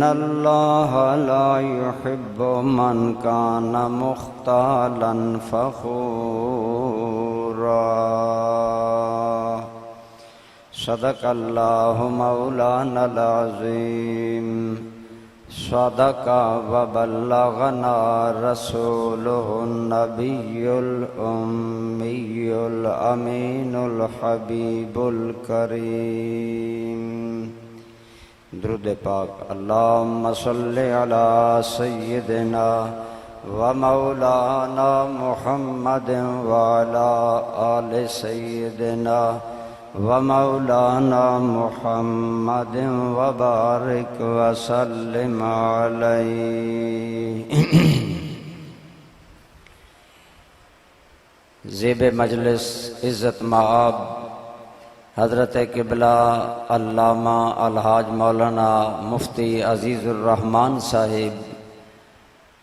إن الله لا يحب من كان مختالا فخورا صدق الله مولانا العظيم صدق وبلغنا رسوله النبي الأمي الأمين الحبيب الكريم درود پاک اللهم صل على سيدنا ومولانا محمد وعلى آل سيدنا ومولانا محمد وبارك وسلم عليه زیب مجلس عزت مآب حضرت قبلہ علامہ الحاج مولانا مفتی عزیز الرحمن صاحب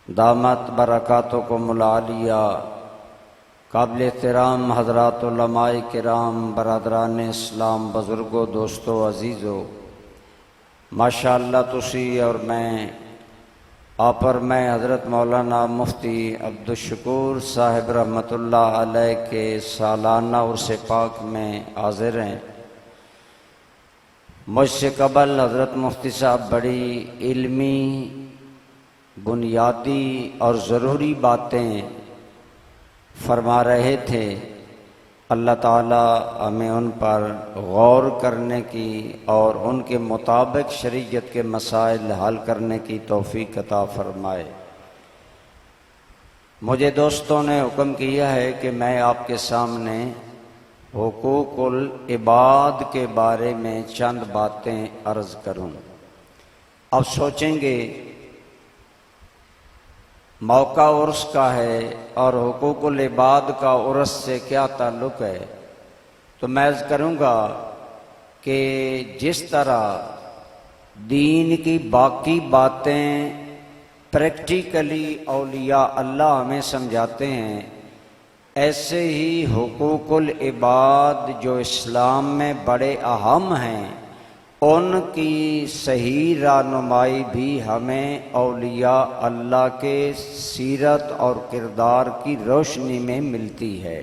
دامت برکاتکم العالیہ، قابل احترام حضرات علماء کرام، برادران اسلام، بزرگوں، دوستوں، عزیزوں، ماشاءاللہ تسی اور میں آپ اور میں حضرت مولانا مفتی عبدالشکور صاحب رحمۃ اللہ علیہ کے سالانہ عرس پاک میں حاضر ہیں۔ مجھ سے قبل حضرت مفتی صاحب بڑی علمی، بنیادی اور ضروری باتیں فرما رہے تھے۔ اللہ تعالی ہمیں ان پر غور کرنے کی اور ان کے مطابق شریعت کے مسائل حل کرنے کی توفیق عطا فرمائے۔ مجھے دوستوں نے حکم کیا ہے کہ میں آپ کے سامنے حقوق العباد کے بارے میں چند باتیں عرض کروں۔ اب سوچیں گے موقع عرس کا ہے اور حقوق العباد کا عرس سے کیا تعلق ہے، تو میں عرض کروں گا کہ جس طرح دین کی باقی باتیں پریکٹیکلی اولیاء اللہ ہمیں سمجھاتے ہیں، ایسے ہی حقوق العباد جو اسلام میں بڑے اہم ہیں، ان کی صحیح رہنمائی بھی ہمیں اولیاء اللہ کے سیرت اور کردار کی روشنی میں ملتی ہے۔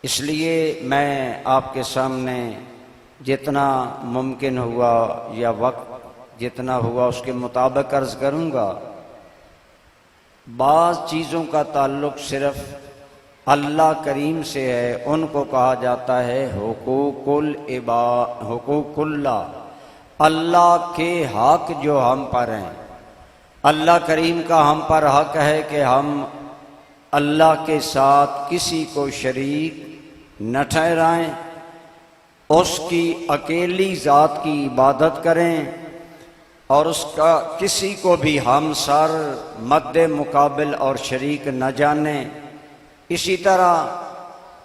اس لیے میں آپ کے سامنے جتنا ممکن ہوا یا وقت جتنا ہوا اس کے مطابق عرض کروں گا۔ بعض چیزوں کا تعلق صرف اللہ کریم سے ہے، ان کو کہا جاتا ہے حقوق اللہ، اللہ کے حق جو ہم پر ہیں۔ اللہ کریم کا ہم پر حق ہے کہ ہم اللہ کے ساتھ کسی کو شریک نہ ٹھہرائیں، اس کی اکیلی ذات کی عبادت کریں اور اس کا کسی کو بھی ہمسر، مد مقابل اور شریک نہ جانیں۔ اسی طرح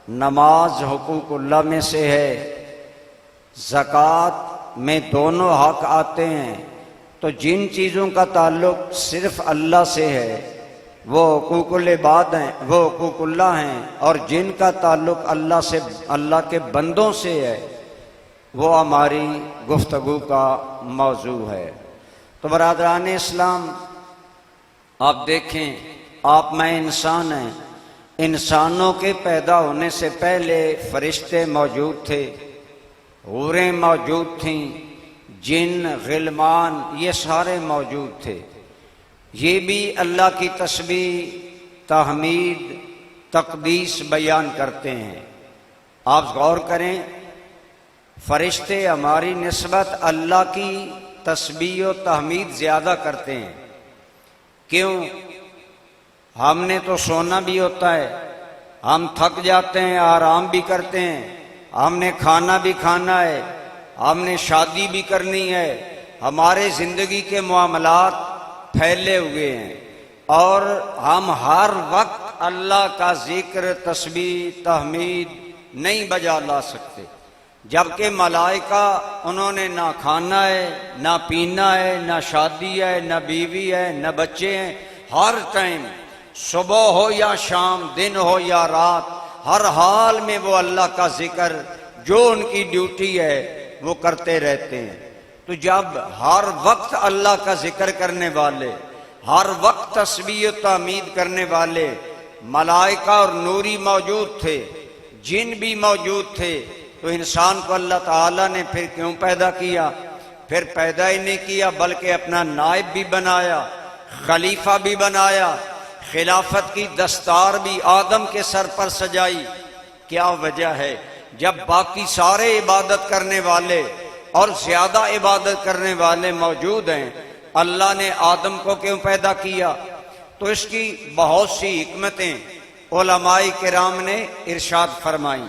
نماز حقوق اللہ میں سے ہے، زکوٰۃ میں دونوں حق آتے ہیں، تو جن چیزوں کا تعلق صرف اللہ سے ہے وہ حقوق العباد ہیں، وہ حقوق اللہ ہیں، اور جن کا تعلق اللہ سے، اللہ کے بندوں سے ہے، وہ ہماری گفتگو کا موضوع ہے۔ تو برادران اسلام، آپ دیکھیں، آپ میں انسان ہیں، انسانوں کے پیدا ہونے سے پہلے فرشتے موجود تھے، حوریں موجود تھیں، جن، غلمان، یہ سارے موجود تھے۔ یہ بھی اللہ کی تسبیح، تحمید، تقدیس بیان کرتے ہیں۔ آپ غور کریں، فرشتے ہماری نسبت اللہ کی تسبیح و تحمید زیادہ کرتے ہیں۔ کیوں؟ ہم نے تو سونا بھی ہوتا ہے، ہم تھک جاتے ہیں، آرام بھی کرتے ہیں، ہم نے کھانا بھی کھانا ہے، ہم نے شادی بھی کرنی ہے، ہمارے زندگی کے معاملات پھیلے ہوئے ہیں، اور ہم ہر وقت اللہ کا ذکر، تسبیح، تحمید نہیں بجا لا سکتے۔ جبکہ ملائکہ، انہوں نے نہ کھانا ہے، نہ پینا ہے، نہ شادی ہے، نہ بیوی ہے، نہ بچے ہیں، ہر ٹائم، صبح ہو یا شام، دن ہو یا رات، ہر حال میں وہ اللہ کا ذکر جو ان کی ڈیوٹی ہے وہ کرتے رہتے ہیں۔ تو تو جب ہر وقت اللہ کا ذکر کرنے والے، ہر وقت تسبیح و تحمید کرنے والے ملائکہ اور نوری موجود تھے، جن بھی موجود تھے، تو انسان کو اللہ تعالیٰ نے پھر کیوں پیدا کیا؟ پھر پیدا ہی نہیں کیا بلکہ اپنا نائب بھی بنایا، خلیفہ بھی بنایا، خلافت کی دستار بھی آدم کے سر پر سجائی۔ کیا وجہ ہے؟ جب باقی سارے عبادت کرنے والے اور زیادہ عبادت کرنے والے موجود ہیں، اللہ نے آدم کو کیوں پیدا کیا؟ تو اس کی بہت سی حکمتیں علماء کرام نے ارشاد فرمائیں۔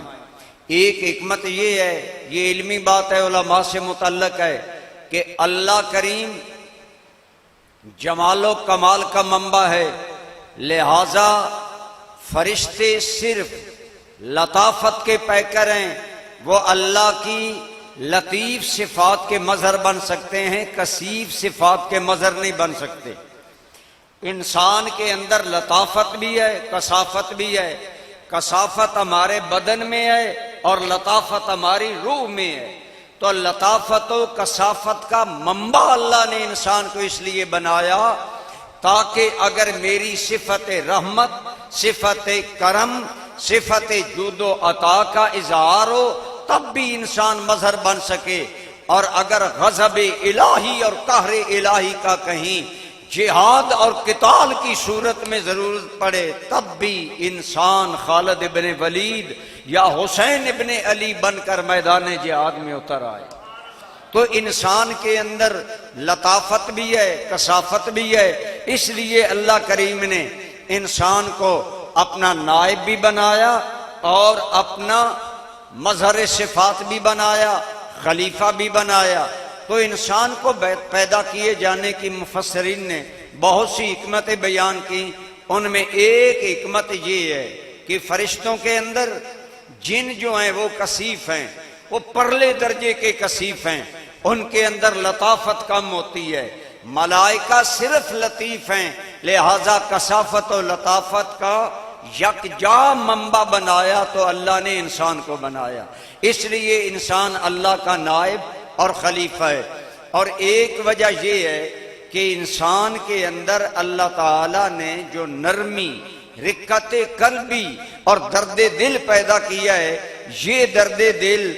ایک حکمت یہ ہے، یہ علمی بات ہے، علماء سے متعلق ہے، کہ اللہ کریم جمال و کمال کا منبع ہے، لہذا فرشتے صرف لطافت کے پیکر ہیں، وہ اللہ کی لطیف صفات کے مظہر بن سکتے ہیں، کثیف صفات کے مظہر نہیں بن سکتے۔ انسان کے اندر لطافت بھی ہے، کثافت بھی ہے۔ کثافت ہمارے بدن میں ہے اور لطافت ہماری روح میں ہے۔ تو لطافت و کثافت کا منبع اللہ نے انسان کو اس لیے بنایا تاکہ اگر میری صفت رحمت، صفت کرم، صفت جود و عطا کا اظہار ہو تب بھی انسان مظہر بن سکے، اور اگر غضب الہی اور قہر الہی کا کہیں جہاد اور قتال کی صورت میں ضرورت پڑے تب بھی انسان خالد ابن ولید یا حسین ابن علی بن کر میدان جہاد میں اتر آئے۔ تو انسان کے اندر لطافت بھی ہے، کثافت بھی ہے، اس لیے اللہ کریم نے انسان کو اپنا نائب بھی بنایا اور اپنا مظہر صفات بھی بنایا، خلیفہ بھی بنایا۔ تو انسان کو پیدا کیے جانے کی مفسرین نے بہت سی حکمتیں بیان کی، ان میں ایک حکمت یہ ہے کہ فرشتوں کے اندر جن جو ہیں وہ کثیف ہیں، وہ پرلے درجے کے کثیف ہیں، ان کے اندر لطافت کم ہوتی ہے۔ ملائکہ صرف لطیف ہیں، لہذا کثافت و لطافت کا یکجا منبع بنایا تو اللہ نے انسان کو بنایا۔ اس لیے انسان اللہ کا نائب اور خلیفہ ہے۔ اور ایک وجہ یہ ہے کہ انسان کے اندر اللہ تعالیٰ نے جو نرمی، رقت قلبی اور درد دل پیدا کیا ہے، یہ درد دل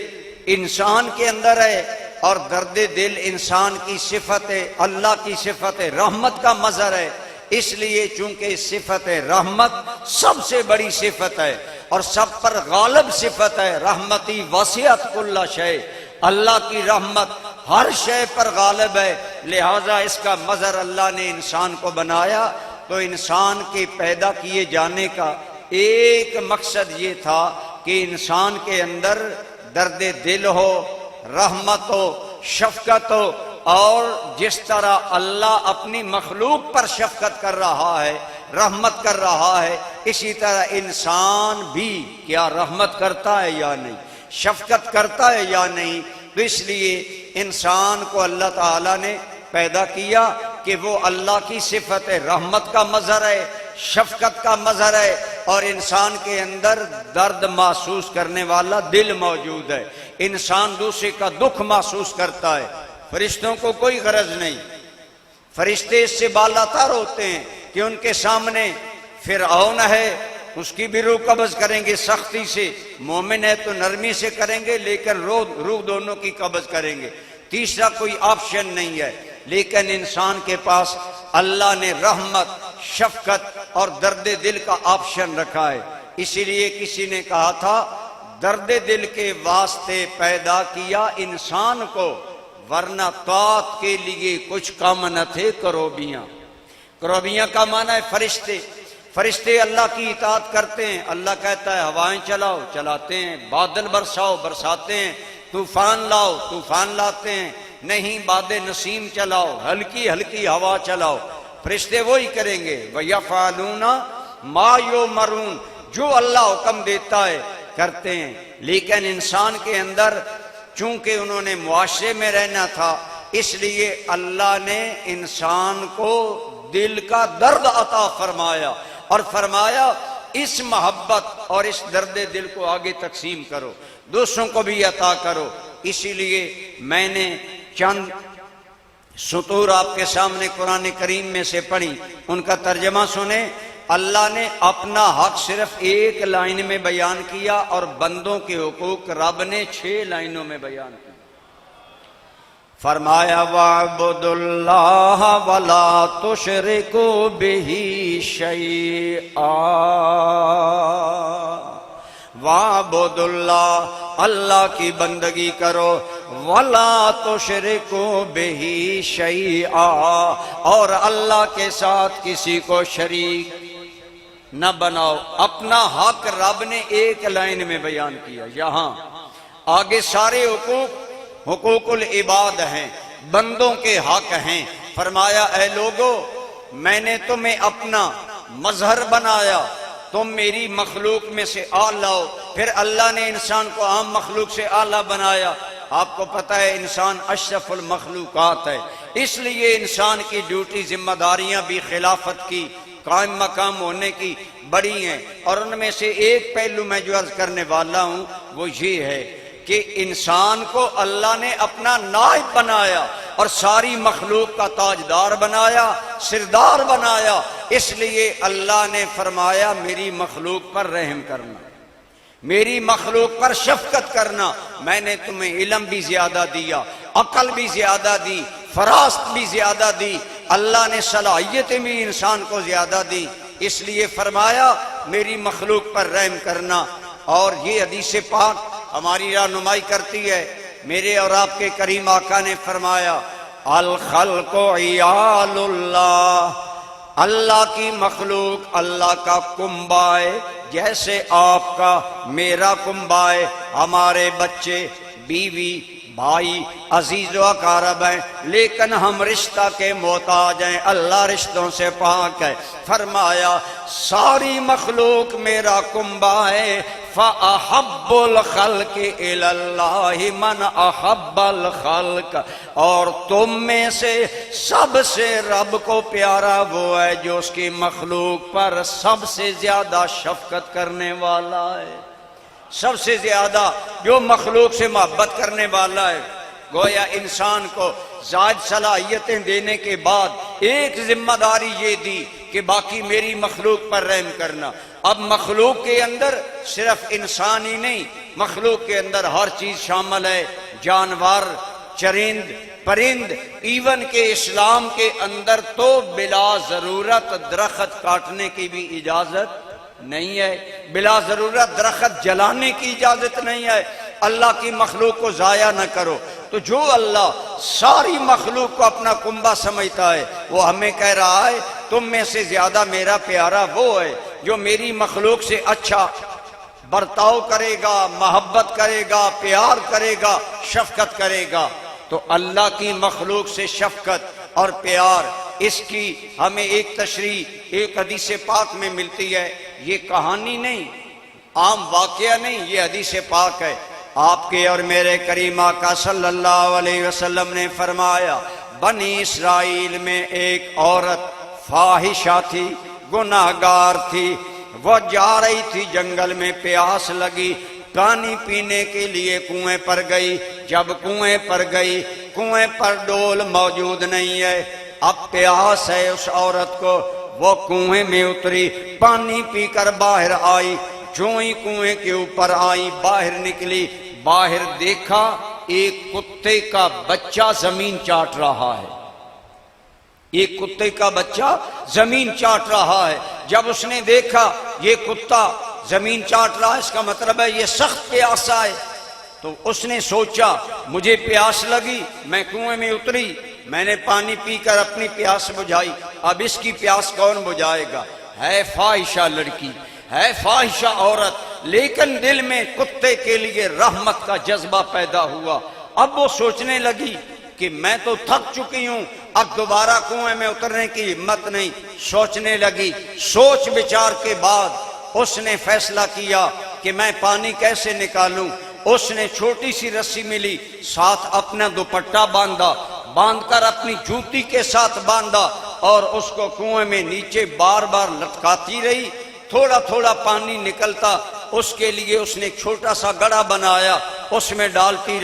انسان کے اندر ہے، اور درد دل انسان کی صفت ہے، اللہ کی صفت رحمت کا مظہر ہے۔ اس لیے چونکہ صفت رحمت سب سے بڑی صفت ہے اور سب پر غالب صفت ہے، رحمتی وسعت کل شے، اللہ کی رحمت ہر شے پر غالب ہے، لہذا اس کا مظہر اللہ نے انسان کو بنایا۔ تو انسان کے پیدا کیے جانے کا ایک مقصد یہ تھا کہ انسان کے اندر درد دل ہو، رحمت ہو، شفقت ہو، اور جس طرح اللہ اپنی مخلوق پر شفقت کر رہا ہے، رحمت کر رہا ہے، اسی طرح انسان بھی کیا رحمت کرتا ہے یا نہیں، شفقت کرتا ہے یا نہیں۔ تو اس لیے انسان کو اللہ تعالیٰ نے پیدا کیا کہ وہ اللہ کی صفت رحمت کا مظہر ہے، شفقت کا مظہر ہے، اور انسان کے اندر درد محسوس کرنے والا دل موجود ہے۔ انسان دوسرے کا دکھ محسوس کرتا ہے، فرشتوں کو کوئی غرض نہیں۔ فرشتے اس سے بالاتر ہوتے ہیں کہ ان کے سامنے فرعون ہے، اس کی بھی روح قبض کریں گے سختی سے، مومن ہے تو نرمی سے کریں گے، لیکن روح دونوں کی قبض کریں گے، تیسرا کوئی آپشن نہیں ہے۔ لیکن انسان کے پاس اللہ نے رحمت، شفقت اور درد دل کا آپشن رکھا ہے۔ اسی لیے کسی نے کہا تھا درد دل کے واسطے پیدا کیا انسان کو، ورنہ طاعت کے لیے کچھ کم نہ تھے کروبیاں۔ کروبیاں کا معنی ہے فرشتے۔ فرشتے اللہ کی اطاعت کرتے ہیں، اللہ کہتا ہے ہوائیں چلاؤ، چلاتے ہیں، بادل برساؤ، برساتے ہیں، طوفان لاؤ، طوفان لاتے ہیں، نہیں باد نسیم چلاؤ، ہلکی ہلکی ہوا چلاؤ، فرشتے وہی کریں گے۔ وَيَفْعَلُونَ مَا يُؤْمَرُونَ، جو اللہ حکم دیتا ہے کرتے ہیں۔ لیکن انسان کے اندر چونکہ انہوں نے معاشرے میں رہنا تھا، اس لیے اللہ نے انسان کو دل کا درد عطا فرمایا، اور فرمایا اس محبت اور اس درد دل کو آگے تقسیم کرو، دوسروں کو بھی عطا کرو۔ اسی لیے میں نے چند سطور آپ کے سامنے قرآن کریم میں سے پڑھی، ان کا ترجمہ سنیں۔ اللہ نے اپنا حق صرف ایک لائن میں بیان کیا اور بندوں کے حقوق رب نے 6 لائنوں میں بیان کیا۔ فرمایا وَاعْبُدُوا اللَّهَ وَلَا تُشْرِكُوا بِهِ شَيْئًا، وَاعْبُدُوا اللَّهَ، اللہ کی بندگی کرو، وَلَا تُشْرِكُوا بِهِ شَيْئًا، اور اللہ کے ساتھ کسی کو شریک نہ بناؤ۔ اپنا حق رب نے ایک لائن میں بیان کیا، یہاں آگے سارے حقوق العباد ہیں، بندوں کے حق ہیں۔ فرمایا اے لوگو، میں نے تمہیں اپنا مظہر بنایا، تم میری مخلوق میں سے اعلیٰ ہو۔ پھر اللہ نے انسان کو عام مخلوق سے اعلیٰ بنایا۔ آپ کو پتہ ہے انسان اشرف المخلوقات ہے، اس لیے انسان کی ڈیوٹی ذمہ داریاں بھی خلافت کی، قائم مقام ہونے کی بڑی ہیں، اور ان میں سے ایک پہلو میں جو عرض کرنے والا ہوں وہ یہ ہے کہ انسان کو اللہ نے اپنا نائب بنایا اور ساری مخلوق کا تاجدار بنایا، سردار بنایا۔ اس لیے اللہ نے فرمایا میری مخلوق پر رحم کرنا، میری مخلوق پر شفقت کرنا۔ میں نے تمہیں علم بھی زیادہ دیا، عقل بھی زیادہ دی، فراست بھی زیادہ دی، اللہ نے صلاحیتیں بھی انسان کو زیادہ دی، اس لیے فرمایا میری مخلوق پر رحم کرنا۔ اور یہ حدیث پاک ہماری رہنمائی کرتی ہے۔ میرے اور آپ کے کریم آقا نے فرمایا الخلق عیال اللہ، اللہ کی مخلوق اللہ کا کنبہ ہے، جیسے آپ کا میرا کنبہ ہے۔ ہمارے بچے، بیوی، بھائی، عزیز و اقارب ہیں، لیکن ہم رشتہ کے محتاج ہیں، اللہ رشتوں سے پاک ہے۔ فرمایا ساری مخلوق میرا کنبہ ہے، فَأَحَبُّ الْخَلْقِ إِلَى اللَّهِ مَنْ أَحَبَّ الْخَلْقَ، اور تم میں سے سب سے رب کو پیارا وہ ہے جو اس کی مخلوق پر سب سے زیادہ شفقت کرنے والا ہے، سب سے زیادہ جو مخلوق سے محبت کرنے والا ہے۔ گویا انسان کو زائد صلاحیتیں دینے کے بعد ایک ذمہ داری یہ دی کہ باقی میری مخلوق پر رحم کرنا۔ اب مخلوق کے اندر صرف انسان ہی نہیں، مخلوق کے اندر ہر چیز شامل ہے، جانور، چرند، پرند، ایون کہ اسلام کے اندر تو بلا ضرورت درخت کاٹنے کی بھی اجازت نہیں ہے، بلا ضرورت درخت جلانے کی اجازت نہیں ہے۔ اللہ کی مخلوق کو ضائع نہ کرو۔ تو جو اللہ ساری مخلوق کو اپنا کنبہ سمجھتا ہے، وہ ہمیں کہہ رہا ہے تم میں سے زیادہ میرا پیارا وہ ہے جو میری مخلوق سے اچھا برتاؤ کرے گا، محبت کرے گا، پیار کرے گا، شفقت کرے گا۔ تو اللہ کی مخلوق سے شفقت اور پیار، اس کی ہمیں ایک تشریح ایک حدیث پاک میں ملتی ہے۔ یہ کہانی نہیں، عام واقعہ نہیں، یہ حدیث پاک ہے۔ آپ کے اور میرے کریم آقا صلی اللہ علیہ وسلم نے فرمایا بنی اسرائیل میں ایک عورت فاحشہ تھی، گناہگار تھی، وہ جا رہی تھی جنگل میں، پیاس لگی، پانی پینے کے لیے کنویں پر گئی۔ جب کنویں پر گئی، کنویں پر ڈول موجود نہیں ہے، اب پیاس ہے اس عورت کو، وہ کنویں میں اتری، پانی پی کر باہر آئی، جو ہی کنویں کے اوپر آئی، باہر نکلی، باہر دیکھا ایک کتے کا بچہ زمین چاٹ رہا ہے، ایک کتے کا بچہ زمین چاٹ رہا ہے۔ جب اس نے دیکھا یہ کتا زمین چاٹ رہا ہے، اس کا مطلب ہے یہ سخت پیاسا ہے، تو اس نے سوچا مجھے پیاس لگی، میں کنویں میں اتری، میں نے پانی پی کر اپنی پیاس بجھائی، اب اس کی پیاس کون بجھائے گا؟ ہے فاحشہ لڑکی، ہے فاحشہ عورت، لیکن دل میں کتے کے لیے رحمت کا جذبہ پیدا ہوا۔ اب وہ سوچنے لگی کہ میں تو تھک چکی ہوں، اب دوبارہ کنویں میں اترنے کی ہمت نہیں۔ سوچنے لگی، سوچ بچار کے بعد اس نے فیصلہ کیا کہ میں پانی کیسے نکالوں۔ اس نے چھوٹی سی رسی ملی، ساتھ اپنا دوپٹہ باندھا، باندھ کر اپنی جوتی کے ساتھ باندھا اور اس کو کنویں میں نیچے بار بار لٹکاتی رہی، تھوڑا تھوڑا پانی نکلتا، اس کے لیے اس نے چھوٹا سا گڑھا بنایا، اس میں ڈالتی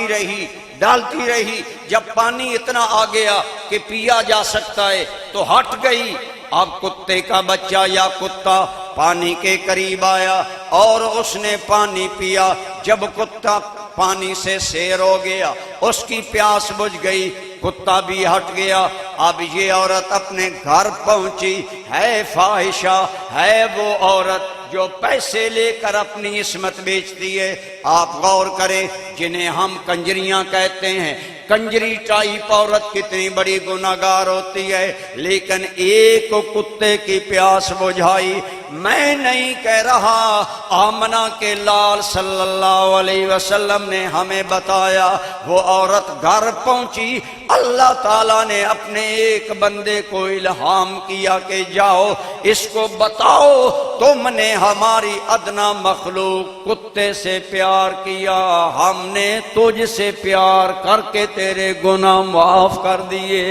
رہی، ڈالتی رہی، جب پانی اتنا آ گیا کہ پیا جا سکتا ہے تو ہٹ گئی۔ اب کتے کا بچہ یا کتا پانی کے قریب آیا اور اس نے پانی پیا۔ جب کتا پانی سے سیر ہو گیا، اس کی پیاس بجھ گئی، کتا بھی ہٹ گیا۔ اب یہ عورت اپنے گھر پہنچی، ہے فاحشہ، ہے وہ عورت جو پیسے لے کر اپنی عصمت بیچتی ہے۔ آپ غور کریں، جنہیں ہم کنجریاں کہتے ہیں، کنجری ٹائپ عورت کتنی بڑی گناہگار ہوتی ہے، لیکن ایک کتے کی پیاس بجھائی۔ میں نہیں کہہ رہا، آمنہ کے لال صلی اللہ علیہ وسلم نے ہمیں بتایا۔ وہ عورت گھر پہنچی، اللہ تعالیٰ نے اپنے ایک بندے کو الہام کیا کہ جاؤ اس کو بتاؤ تم نے ہماری ادنا مخلوق کتے سے پیار کیا، ہم نے تجھ سے پیار کر کے تیرے گناہ معاف کر دیے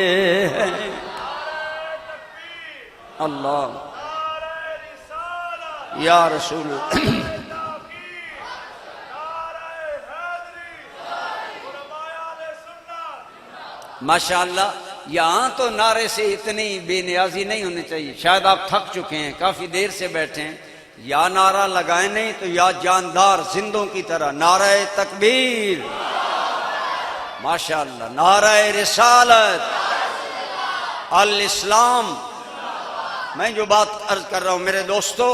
ہیں۔ اللہ یا رسول ماشاءاللہ، یہاں تو نعرے سے اتنی بے نیازی نہیں ہونی چاہیے۔ شاید آپ تھک چکے ہیں، کافی دیر سے بیٹھے ہیں، یا نعرہ لگائیں نہیں تو یا جاندار زندوں کی طرح نعرہ تکبیر، ماشاءاللہ، نعرہ رسالت، الاسلام۔ میں جو بات عرض کر رہا ہوں میرے دوستو،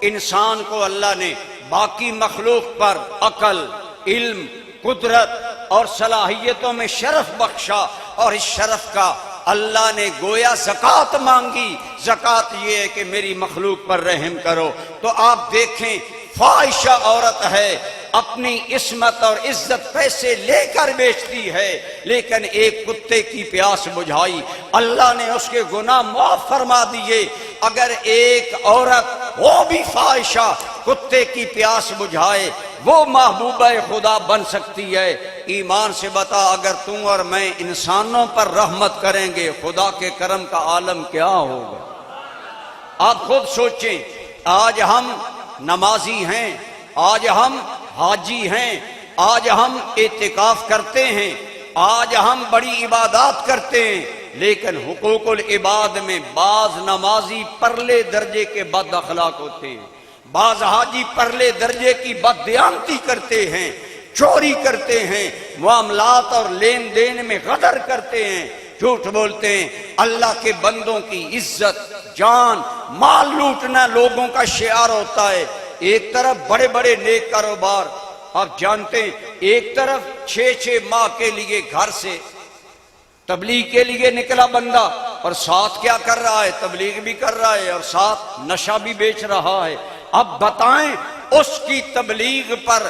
انسان کو اللہ نے باقی مخلوق پر عقل، علم، قدرت اور صلاحیتوں میں شرف بخشا، اور اس شرف کا اللہ نے گویا زکوٰۃ مانگی۔ زکوٰۃ یہ ہے کہ میری مخلوق پر رحم کرو۔ تو آپ دیکھیں، فاحشہ عورت ہے، اپنی عصمت اور عزت پیسے لے کر بیچتی ہے، لیکن ایک کتے کی پیاس بجھائی، اللہ نے اس کے گناہ معاف فرما دیے۔ اگر ایک عورت وہ بھی فاحشہ کتے کی پیاس بجھائے، وہ محبوبہ خدا بن سکتی ہے۔ ایمان سے بتا، اگر تم اور میں انسانوں پر رحمت کریں گے، خدا کے کرم کا عالم کیا ہوگا؟ آپ خود سوچیں، آج ہم نمازی ہیں، آج ہم حاجی ہیں، آج ہم اعتکاف کرتے ہیں، آج ہم بڑی عبادات کرتے ہیں، لیکن حقوق العباد میں بعض نمازی پرلے درجے کے بد اخلاق ہوتے ہیں، بعض حاجی پرلے درجے کی بددیانتی کرتے ہیں، چوری کرتے ہیں، معاملات اور لین دین میں غدر کرتے ہیں، جھوٹ بولتے ہیں۔ اللہ کے بندوں کی عزت، جان، مال لوٹنا لوگوں کا شعار ہوتا ہے۔ ایک طرف بڑے بڑے نیک کاروبار، آپ جانتے ہیں، ایک طرف 6 ماہ کے لیے گھر سے تبلیغ کے لیے نکلا بندہ، اور ساتھ کیا کر رہا ہے؟ تبلیغ بھی کر رہا ہے اور ساتھ نشہ بھی بیچ رہا ہے۔ اب بتائیں، اس کی تبلیغ پر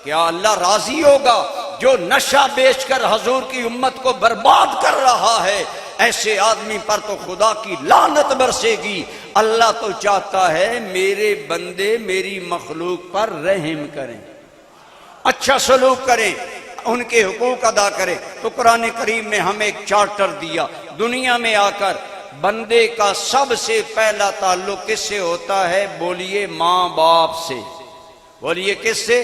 کیا اللہ راضی ہوگا جو نشہ بیچ کر حضور کی امت کو برباد کر رہا ہے؟ ایسے آدمی پر تو خدا کی لعنت برسے گی۔ اللہ تو چاہتا ہے میرے بندے میری مخلوق پر رحم کریں، اچھا سلوک کریں، ان کے حقوق ادا کریں۔ تو قرآن کریم نے ہمیں ایک چارٹر دیا۔ دنیا میں آ کر بندے کا سب سے پہلا تعلق کس سے ہوتا ہے؟ بولیے ماں باپ سے۔ بولیے کس سے؟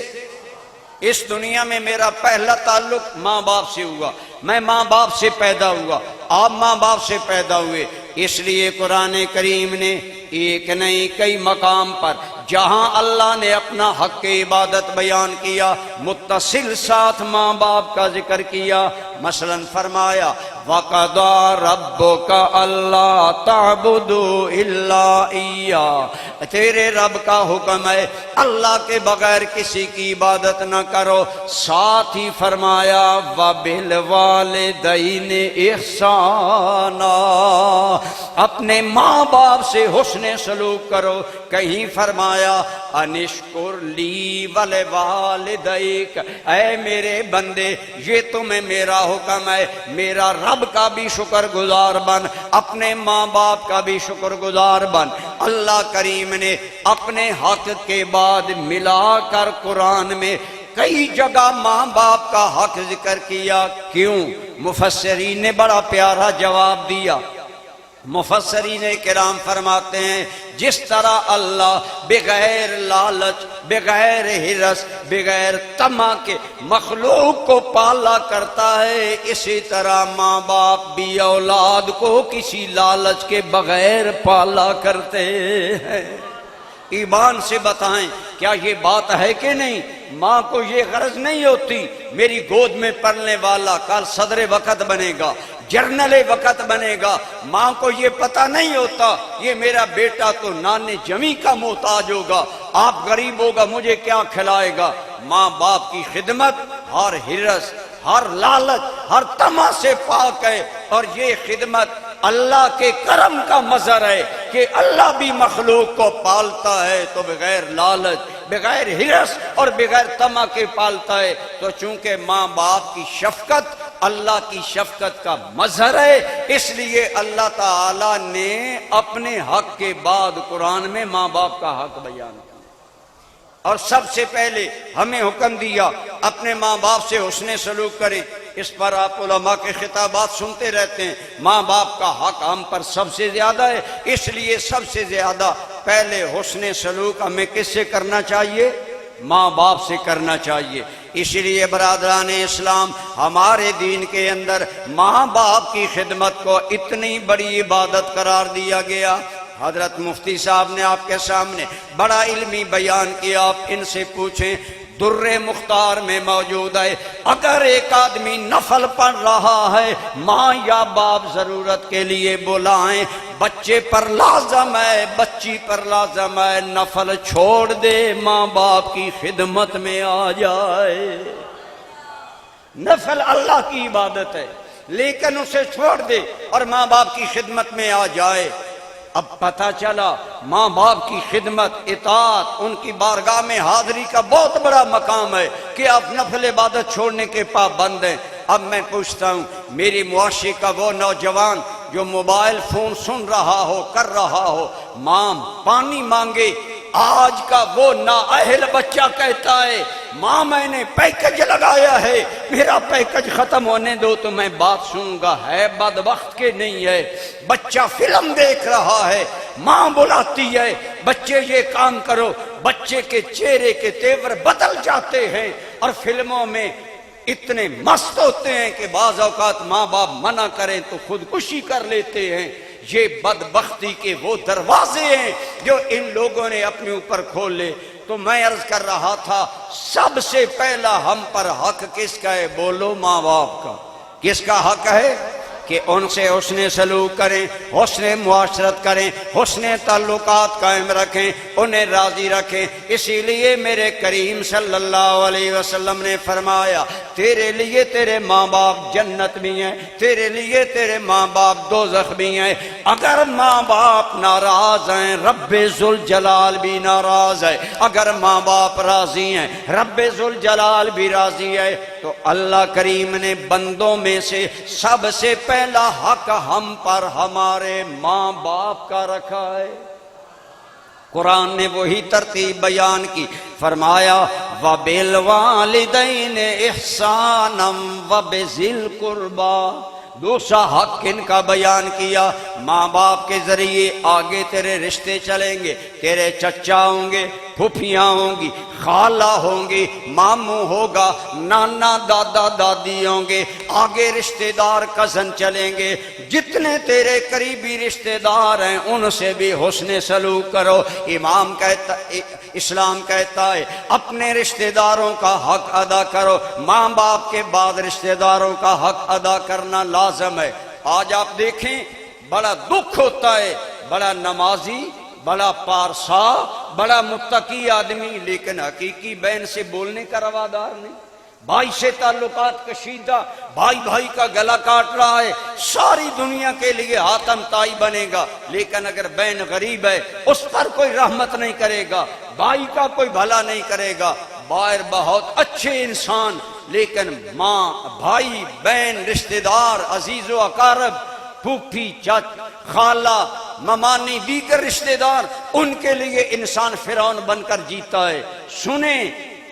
اس دنیا میں میرا پہلا تعلق ماں باپ سے ہوا۔ میں ماں باپ سے پیدا ہوا، آپ ماں باپ سے پیدا ہوئے۔ اس لیے قرآن کریم نے ایک نہیں کئی مقام پر جہاں اللہ نے اپنا حق عبادت بیان کیا، متصل ساتھ ماں باپ کا ذکر کیا۔ مثلا فرمایا وَقَضَىٰ رَبُّكَ أَلَّا تَعْبُدُوا إِلَّا إِيَّاهُ، تیرے رب کا حکم ہے اللہ کے بغیر کسی کی عبادت نہ کرو۔ ساتھ ہی فرمایا وَبِالْوَالِدَيْنِ إِحْسَانًا، اپنے ماں باپ سے حسن سلوک کرو۔ کہیں فرمایا انشکر لی وَلِوَالِدَيْكَ، اے میرے بندے یہ تمہیں میرا حکم ہے، میرا رب کا بھی شکر گزار بن، اپنے ماں باپ کا بھی شکر گزار بن۔ اللہ کریم نے اپنے حق کے بعد ملا کر قرآن میں کئی جگہ ماں باپ کا حق ذکر کیا۔ کیوں؟ مفسرین نے بڑا پیارا جواب دیا۔ مفسرین کرام فرماتے ہیں جس طرح اللہ بغیر لالچ، بغیر ہرس، بغیر طمع کے مخلوق کو پالا کرتا ہے، اسی طرح ماں باپ بھی اولاد کو کسی لالچ کے بغیر پالا کرتے ہیں۔ ایمان سے بتائیں کیا یہ بات ہے کہ نہیں؟ ماں کو یہ غرض نہیں ہوتی میری گود میں پلنے والا کل صدر وقت بنے گا، جرنل وقت بنے گا۔ ماں کو یہ پتہ نہیں ہوتا یہ میرا بیٹا تو نانے جمی کا محتاج ہوگا، آپ غریب ہوگا مجھے کیا کھلائے گا۔ ماں باپ کی خدمت ہر ہرس، ہر لالچ، ہر طمع سے پاک ہے، اور یہ خدمت اللہ کے کرم کا مظہر ہے کہ اللہ بھی مخلوق کو پالتا ہے تو بغیر لالچ، بغیر ہرس اور بغیر طمع کے پالتا ہے۔ تو چونکہ ماں باپ کی شفقت اللہ کی شفقت کا مظہر ہے، اس لیے اللہ تعالی نے اپنے حق کے بعد قرآن میں ماں باپ کا حق بیان کیا، اور سب سے پہلے ہمیں حکم دیا اپنے ماں باپ سے حسن سلوک کریں۔ اس پر آپ علماء کے خطابات سنتے رہتے ہیں، ماں باپ کا حق ہم پر سب سے زیادہ ہے، اس لیے سب سے زیادہ پہلے حسن سلوک ہمیں کس سے کرنا چاہیے؟ ماں باپ سے کرنا چاہیے۔ اسی لیے برادران اسلام ہمارے دین کے اندر ماں باپ کی خدمت کو اتنی بڑی عبادت قرار دیا گیا۔ حضرت مفتی صاحب نے آپ کے سامنے بڑا علمی بیان کیا، آپ ان سے پوچھیں، در مختار میں موجود ہے، اگر ایک آدمی نفل پڑھ رہا ہے ماں یا باپ ضرورت کے لیے بلائیں، بچے پر لازم ہے، بچی پر لازم ہے نفل چھوڑ دے، ماں باپ کی خدمت میں آ جائے۔ نفل اللہ کی عبادت ہے لیکن اسے چھوڑ دے اور ماں باپ کی خدمت میں آ جائے۔ اب پتہ چلا ماں باپ کی خدمت، اطاعت، ان کی بارگاہ میں حاضری کا بہت بڑا مقام ہے کہ آپ نفل عبادت چھوڑنے کے پابند ہیں۔ اب میں پوچھتا ہوں، میری معاشرے کا وہ نوجوان جو موبائل فون سن رہا ہو، کر رہا ہو، ماں پانی مانگے، آج کا وہ نااہل بچہ کہتا ہے ماں میں نے پیکج لگایا ہے، میرا پیکج ختم ہونے دو تو میں بات سنوں گا۔ ہے بدبخت کے نہیں ہے، بچہ فلم دیکھ رہا ہے، ماں بلاتی ہے بچے یہ کام کرو، بچے کے چہرے کے تیور بدل جاتے ہیں اور فلموں میں اتنے مست ہوتے ہیں کہ بعض اوقات ماں باپ منع کریں تو خودکشی کر لیتے ہیں۔ یہ بدبختی کے وہ دروازے ہیں جو ان لوگوں نے اپنے اوپر کھولے۔ تو میں عرض کر رہا تھا سب سے پہلا ہم پر حق کس کا ہے؟ بولو، ماں باپ کا۔ کس کا حق ہے؟ کہ ان سے حسن سلوک کریں، حسن معاشرت کریں، حسن تعلقات قائم رکھیں، انہیں راضی رکھیں۔ اسی لیے میرے کریم صلی اللہ علیہ وسلم نے فرمایا تیرے لیے تیرے ماں باپ جنت بھی ہیں، تیرے لیے تیرے ماں باپ دوزخ بھی ہیں۔ اگر ماں باپ ناراض ہیں رب ذوالجلال بھی ناراض ہے، اگر ماں باپ راضی ہیں رب ذوالجلال بھی راضی ہے۔ تو اللہ کریم نے بندوں میں سے سب سے پہلا حق ہم پر ہمارے ماں باپ کا رکھا ہے۔ قرآن نے وہی ترتیب بیان کی، فرمایا وَبِالْوَالِدَيْنِ إِحْسَانًا وَبِذِي الْقُرْبَى۔ دوسرا حق ان کا بیان کیا، ماں باپ کے ذریعے آگے تیرے رشتے چلیں گے، تیرے چچا ہوں گے، پھوپھیاں ہوں گی، خالہ ہوں گی، ماموں ہوگا، نانا دادا دادی ہوں گے، آگے رشتہ دار کزن چلیں گے، جتنے تیرے قریبی رشتہ دار ہیں ان سے بھی حسن سلوک کرو۔ اسلام کہتا ہے اپنے رشتہ داروں کا حق ادا کرو، ماں باپ کے بعد رشتہ داروں کا حق ادا کرنا لازم ہے۔ آج آپ دیکھیں بڑا دکھ ہوتا ہے، بڑا نمازی، بڑا پارسا، بڑا متقی آدمی لیکن حقیقی بہن سے بولنے کا روادار نہیں، بھائی سے تعلقات کشیدہ، بھائی بھائی کا گلا کاٹ رہا ہے، ساری دنیا کے لیے حاتم تائی بنے گا لیکن اگر بہن غریب ہے اس پر کوئی رحمت نہیں کرے گا، بھائی کا کوئی بھلا نہیں کرے گا۔ باہر بہت اچھے انسان لیکن ماں، بھائی، بہن، رشتہ دار، عزیز و اقارب، پھوپھی، چچ، خالہ، ممانی، دیگر رشتہ دار، ان کے لیے انسان فرعون بن کر جیتا ہے۔ سنیں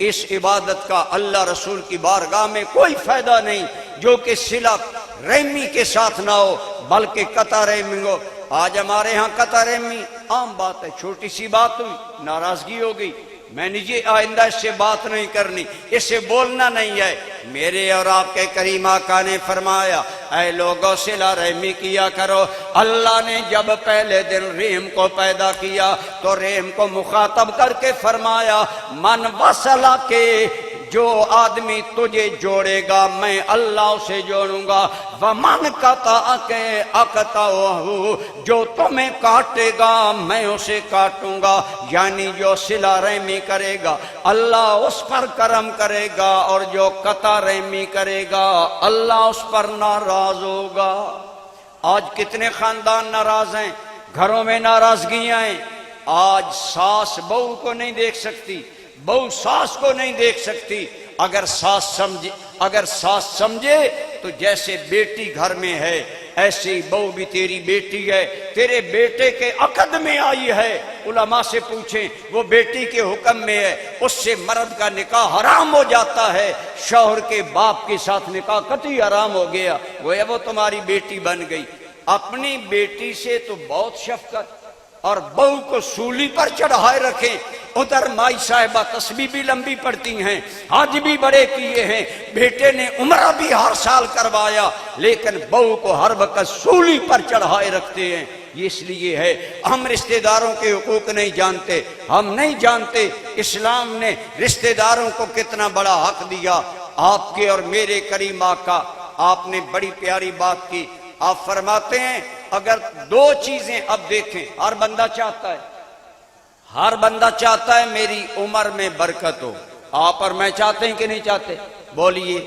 اس عبادت کا اللہ رسول کی بارگاہ میں کوئی فائدہ نہیں جو کہ صلہ رحمی کے ساتھ نہ ہو بلکہ قطع رحمی ہو۔ آج ہمارے ہاں قطع رحمی عام بات ہے، چھوٹی سی بات ہوئی ناراضگی ہو گئی، میں نے یہ آئندہ اس سے بات نہیں کرنی، اس سے بولنا نہیں ہے۔ میرے اور آپ کے کریم آقا نے فرمایا اے لوگوں صلہ رحمی کیا کرو۔ اللہ نے جب پہلے دن رحم کو پیدا کیا تو رحم کو مخاطب کر کے فرمایا من وصلہ کے، جو آدمی تجھے جوڑے گا میں اللہ اسے جوڑوں گا، ومن قطع کے اقطعہ، جو تمہیں کاٹے گا میں اسے کاٹوں گا، یعنی جو صلہ رحمی کرے گا اللہ اس پر کرم کرے گا، اور جو قطع رحمی کرے گا اللہ اس پر ناراض ہوگا۔ آج کتنے خاندان ناراض ہیں، گھروں میں ناراضگیاں ہیں۔ آج ساس بہو کو نہیں دیکھ سکتی، بہو ساس کو نہیں دیکھ سکتی۔ اگر ساس سمجھے تو جیسے بیٹی گھر میں ہے ایسے ہی بہو بھی تیری بیٹی ہے، تیرے بیٹے کے عقد میں آئی ہے۔ علماء سے پوچھیں، وہ بیٹی کے حکم میں ہے، اس سے مرد کا نکاح حرام ہو جاتا ہے، شوہر کے باپ کے ساتھ نکاح قطعی حرام ہو گیا، وہ تمہاری بیٹی بن گئی۔ اپنی بیٹی سے تو بہت شفقت، اور بہو کو سولی پر چڑھائے رکھیں۔ ادھر مائی صاحبہ تسبیح بھی لمبی پڑتی ہیں، حج بھی بڑے کیے ہیں، بیٹے نے عمرہ بھی ہر سال کروایا، لیکن بہو کو ہر وقت سولی پر چڑھائے رکھتے ہیں۔ یہ اس لیے ہے ہم رشتہ داروں کے حقوق نہیں جانتے، ہم نہیں جانتے اسلام نے رشتہ داروں کو کتنا بڑا حق دیا۔ آپ کے اور میرے کریم آقا، آپ نے بڑی پیاری بات کی۔ آپ فرماتے ہیں اگر دو چیزیں، اب دیکھیں ہر بندہ چاہتا ہے میری عمر میں برکت ہو، آپ اور میں چاہتے ہیں کہ نہیں چاہتے؟ بولیے۔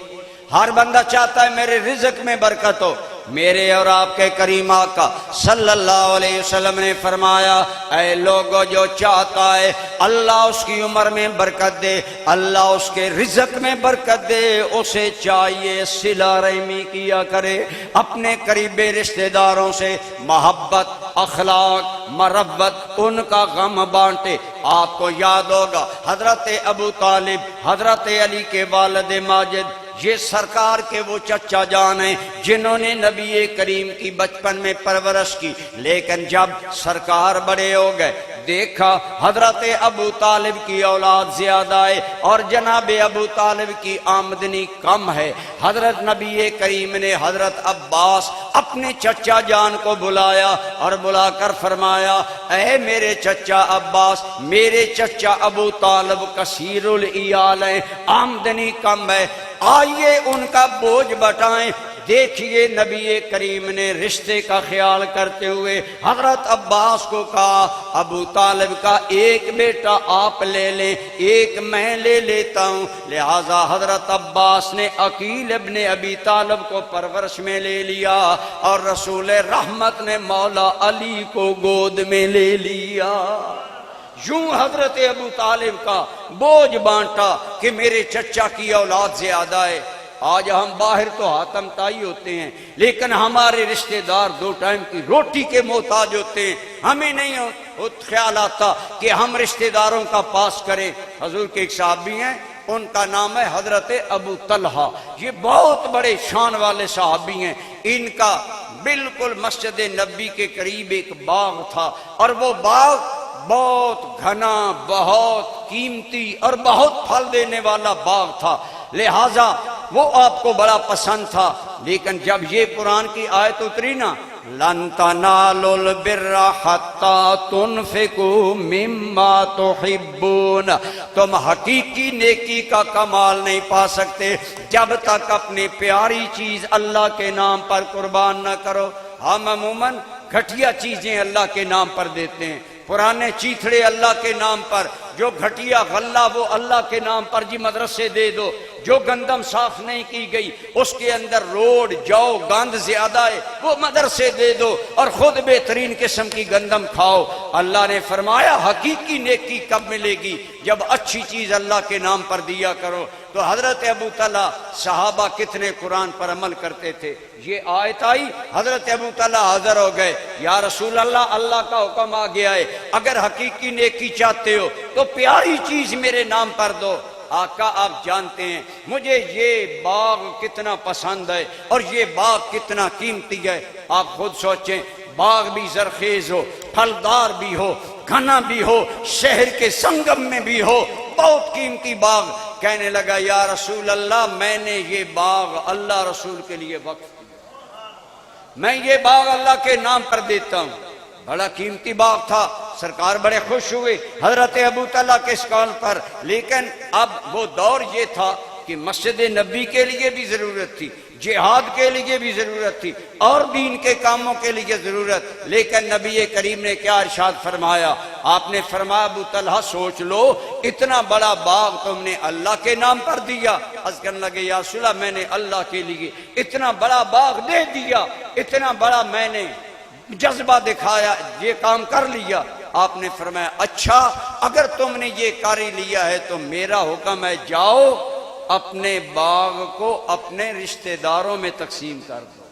ہر بندہ چاہتا ہے میرے رزق میں برکت ہو۔ میرے اور آپ کے کریم آقا صلی اللہ علیہ وسلم نے فرمایا اے لوگو، جو چاہتا ہے اللہ اس کی عمر میں برکت دے، اللہ اس کے رزق میں برکت دے، اسے چاہیے صلہ رحمی کیا کرے، اپنے قریبی رشتہ داروں سے محبت، اخلاق، مربت، ان کا غم بانٹے۔ آپ کو یاد ہوگا حضرت ابو طالب، حضرت علی کے والد ماجد، یہ سرکار کے وہ چچا جان ہیں جنہوں نے نبی کریم کی بچپن میں پرورش کی، لیکن جب سرکار بڑے ہو گئے دیکھا حضرت ابو طالب کی اولاد زیادہ ہے اور جناب ابو طالب کی آمدنی کم ہے۔ حضرت نبی کریم نے حضرت عباس اپنے چچا جان کو بلایا اور بلا کر فرمایا اے میرے چچا عباس، میرے چچا ابو طالب کثیر العیال ہیں، آمدنی کم ہے، آئیے ان کا بوجھ بٹائیں۔ دیکھیے نبی کریم نے رشتے کا خیال کرتے ہوئے حضرت عباس کو کہا ابو طالب کا ایک بیٹا آپ لے لیں، ایک میں لے لیتا ہوں۔ لہذا حضرت عباس نے عقیل ابن ابی طالب کو پرورش میں لے لیا اور رسول رحمت نے مولا علی کو گود میں لے لیا۔ یوں حضرت ابو طالب کا بوجھ بانٹا کہ میرے چچا کی اولاد زیادہ ہے۔ آج ہم باہر تو حاتم تائی ہوتے ہیں، لیکن ہمارے رشتہ دار دو ٹائم کی روٹی کے محتاج ہوتے ہیں، ہمیں نہیں خیال آتا کہ ہم رشتہ داروں کا پاس کریں۔ حضور کے ایک صحابی ہیں، ان کا نام ہے حضرت ابو طلحہ، یہ بہت بڑے شان والے صحابی ہیں۔ ان کا بالکل مسجد نبی کے قریب ایک باغ تھا، اور وہ باغ بہت گھنا، بہت قیمتی اور بہت پھل دینے والا باغ تھا، لہذا وہ آپ کو بڑا پسند تھا۔ لیکن جب یہ قرآن کی آیت اتری نا لَن تَنَالُوا الْبِرَّ حَتَّى تُنْفِقُوا مِمَّا تُحِبُّونَ، تم حقیقی نیکی کا کمال نہیں پا سکتے جب تک اپنی پیاری چیز اللہ کے نام پر قربان نہ کرو۔ ہم عموماً گھٹیا چیزیں اللہ کے نام پر دیتے ہیں، پرانے چیتھڑے اللہ کے نام پر، جو گھٹیا غلہ وہ اللہ کے نام پر جی مدرسے دے دو، جو گندم صاف نہیں کی گئی اس کے اندر روڑ جو گند زیادہ ہے وہ مدرسے دے دو، اور خود بہترین قسم کی گندم کھاؤ۔ اللہ نے فرمایا حقیقی نیکی کب ملے گی؟ جب اچھی چیز اللہ کے نام پر دیا کرو۔ تو حضرت ابو طلحہ صحابہ کتنے قرآن پر عمل کرتے تھے۔ یہ آیت آئی، حضرت ابو طلحہ حاضر ہو گئے، یا رسول اللہ، اللہ کا حکم آ گیا ہے، اگر حقیقی نیکی چاہتے ہو تو پیاری چیز میرے نام پر دو۔ آقا آپ جانتے ہیں مجھے یہ باغ کتنا پسند ہے اور یہ باغ کتنا قیمتی ہے۔ آپ خود سوچیں، باغ بھی زرخیز ہو، پھلدار بھی ہو، گھنا بھی ہو، شہر کے سنگم میں بھی ہو، بہت قیمتی باغ۔ کہنے لگا یا رسول اللہ میں نے یہ باغ اللہ رسول کے لیے وقف کیا، میں یہ باغ اللہ کے نام پر دیتا ہوں۔ بڑا قیمتی باغ تھا، سرکار بڑے خوش ہوئے حضرت ابو طلحہ کے اس قول پر۔ لیکن اب وہ دور یہ تھا کہ مسجد نبی کے لیے بھی ضرورت تھی، جہاد کے لیے بھی ضرورت تھی، اور دین کے کاموں کے لیے ضرورت۔ لیکن نبی کریم نے کیا ارشاد فرمایا؟ آپ نے فرمایا ابو طلحہ سوچ لو، اتنا بڑا باغ تم نے اللہ کے نام پر دیا۔ عرض کرنے لگے یا رسول اللہ میں نے اللہ کے لیے اتنا بڑا باغ دے دیا، اتنا بڑا میں نے جذبہ دکھایا، یہ کام کر لیا۔ آپ نے فرمایا اچھا اگر تم نے یہ کر ہی لیا ہے تو میرا حکم ہے جاؤ اپنے باغ کو اپنے رشتہ داروں میں تقسیم کر دو۔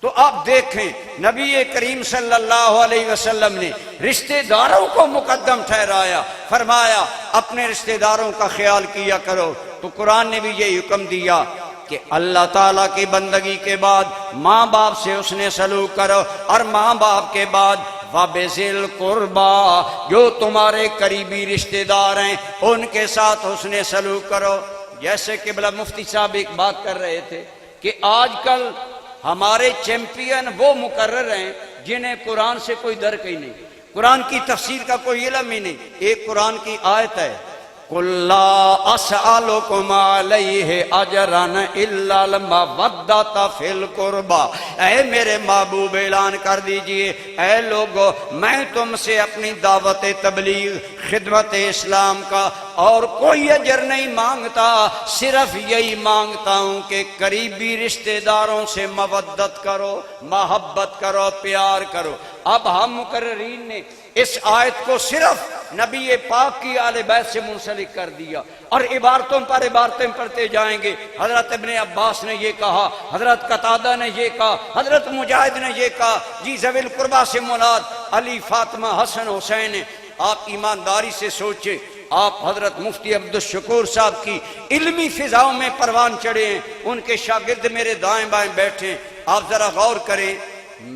تو آپ دیکھیں نبی کریم صلی اللہ علیہ وسلم نے رشتہ داروں کو مقدم ٹھہرایا، فرمایا اپنے رشتہ داروں کا خیال کیا کرو۔ تو قرآن نے بھی یہ حکم دیا کہ اللہ تعالیٰ کی بندگی کے بعد ماں باپ سے حسن سلوک کرو، اور ماں باپ کے بعد وَبِذِلْ قُرْبَى جو تمہارے قریبی رشتہ دار ہیں ان کے ساتھ حسن سلوک کرو۔ جیسے قبلہ مفتی صاحب ایک بات کر رہے تھے کہ آج کل ہمارے چیمپئن وہ مقرر ہیں جنہیں قرآن سے کوئی درک ہی نہیں، قرآن کی تفسیر کا کوئی علم ہی نہیں۔ ایک قرآن کی آیت ہے قُلْ لَا أَسْأَلُكُمْ عَلَيْهِ أَجْرًا إِلَّا الْمَوَدَّةَ فِي الْقُرْبَى اے میرے محبوب اعلان کر دیجئے اے لوگو میں تم سے اپنی دعوت تبلیغ خدمت اسلام کا اور کوئی اجر نہیں مانگتا، صرف یہی مانگتا ہوں کہ قریبی رشتہ داروں سے مودت کرو، محبت کرو، پیار کرو۔ اب ہم مقررین نے اس آیت کو صرف نبی پاک کی آل بیت سے منسلک کر دیا، اور عبارتوں پر عبارتیں پڑھتے جائیں گے۔ حضرت ابن عباس نے یہ کہا، حضرت قتادہ نے یہ کہا، حضرت مجاہد نے یہ کہا، جی ذوی القربیٰ سے مراد علی، فاطمہ، حسن، حسین۔ آپ ایمانداری سے سوچیں، آپ حضرت مفتی عبدالشکور صاحب کی علمی فضاؤں میں پروان چڑھے ہیں، ان کے شاگرد میرے دائیں بائیں بیٹھے ہیں۔ آپ ذرا غور کریں،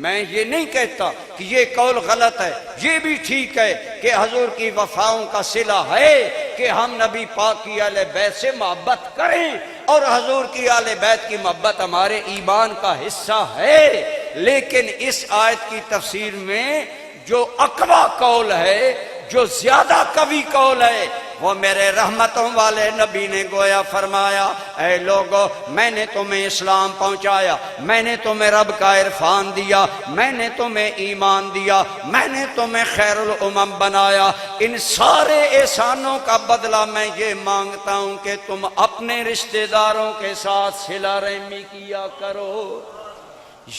میں یہ نہیں کہتا کہ یہ قول غلط ہے، یہ بھی ٹھیک ہے کہ حضور کی وفاؤں کا صلہ ہے کہ ہم نبی پاک کی اہل بیت سے محبت کریں، اور حضور کی اہل بیت کی محبت ہمارے ایمان کا حصہ ہے۔ لیکن اس آیت کی تفسیر میں جو اقوی قول ہے، جو زیادہ قوی قول ہے، وہ میرے رحمتوں والے نبی نے گویا فرمایا اے لوگو میں نے تمہیں اسلام پہنچایا، میں نے تمہیں رب کا عرفان دیا، میں نے تمہیں ایمان دیا، میں نے تمہیں خیر الامم بنایا، ان سارے احسانوں کا بدلہ میں یہ مانگتا ہوں کہ تم اپنے رشتہ داروں کے ساتھ صلہ رحمی کیا کرو۔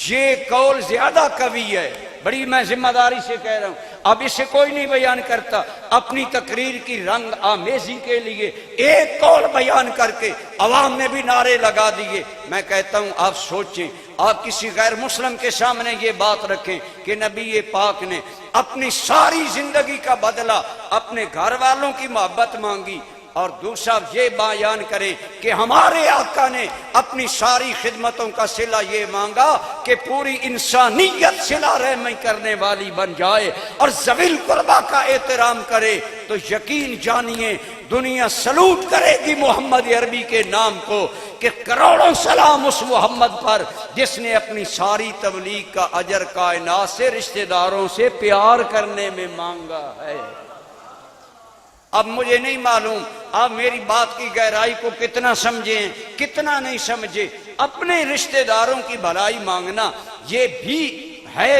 یہ قول زیادہ قوی ہے، بڑی میں ذمہ داری سے کہہ رہا ہوں، اب اسے کوئی نہیں بیان کرتا۔ اپنی تقریر کی رنگ آمیزی کے لیے ایک قول بیان کر کے عوام نے بھی نعرے لگا دیے۔ میں کہتا ہوں آپ سوچیں، آپ کسی غیر مسلم کے سامنے یہ بات رکھیں کہ نبی پاک نے اپنی ساری زندگی کا بدلہ اپنے گھر والوں کی محبت مانگی، اور دوسرا یہ بیان کریں کہ ہمارے آقا نے اپنی ساری خدمتوں کا صلہ یہ مانگا کہ پوری انسانیت صلہ رحمی کرنے والی بن جائے اور ذوی القربیٰ کا احترام کرے، تو یقین جانیے دنیا سلوٹ کرے گی محمد عربی کے نام کو کہ کروڑوں سلام اس محمد پر جس نے اپنی ساری تبلیغ کا اجر کائنات سے رشتہ داروں سے پیار کرنے میں مانگا ہے۔ اب مجھے نہیں معلوم آپ میری بات کی گہرائی کو کتنا سمجھیں کتنا نہیں سمجھے۔ اپنے رشتہ داروں کی بھلائی مانگنا یہ بھی ہے،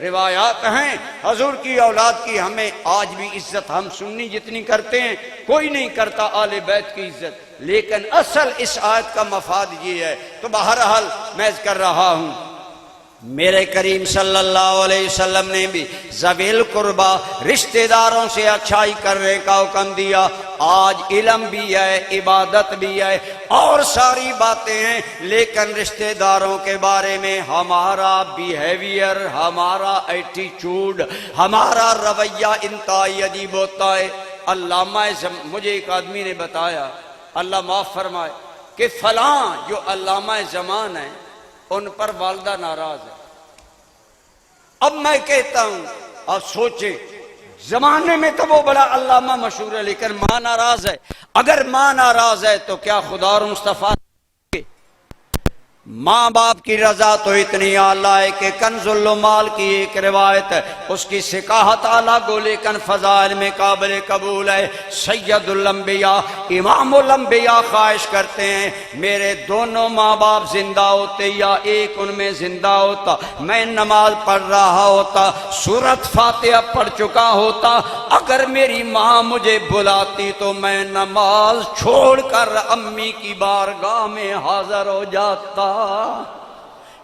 روایات ہیں حضور کی اولاد کی ہمیں آج بھی عزت ہم سنی جتنی کرتے ہیں کوئی نہیں کرتا آل بیت کی عزت، لیکن اصل اس آیت کا مفاد یہ ہے۔ تو بہرحال میں کر رہا ہوں میرے کریم صلی اللہ علیہ وسلم نے بھی ذوی القربیٰ رشتہ داروں سے اچھائی کرنے کا حکم دیا۔ آج علم بھی ہے، عبادت بھی ہے اور ساری باتیں ہیں، لیکن رشتہ داروں کے بارے میں ہمارا بیہیویئر، ہمارا ایٹیچیوڈ، ہمارا رویہ انتہائی عجیب ہوتا ہے۔ علامہ مجھے ایک آدمی نے بتایا، اللہ معاف فرمائے، کہ فلاں جو علامہ زمان ہیں ان پر والدہ ناراض ہے، اب میں کہتا ہوں، آپ سوچیں، زمانے میں تو وہ بڑا علامہ مشہور ہے، لیکن ماں ناراض ہے۔ اگر ماں ناراض ہے تو کیا خدا اور مصطفیٰ؟ ماں باپ کی رضا تو اتنی اعلیٰ ہے کہ کنز العمال کی ایک روایت ہے، اس کی سکاحت اعلیٰ گو لیکن فضائل میں قابل قبول ہے۔ سید الانبیاء، امام الانبیاء خواہش کرتے ہیں میرے دونوں ماں باپ زندہ ہوتے یا ایک ان میں زندہ ہوتا، میں نماز پڑھ رہا ہوتا، سورۃ فاتحہ پڑھ چکا ہوتا، اگر میری ماں مجھے بلاتی تو میں نماز چھوڑ کر امی کی بارگاہ میں حاضر ہو جاتا۔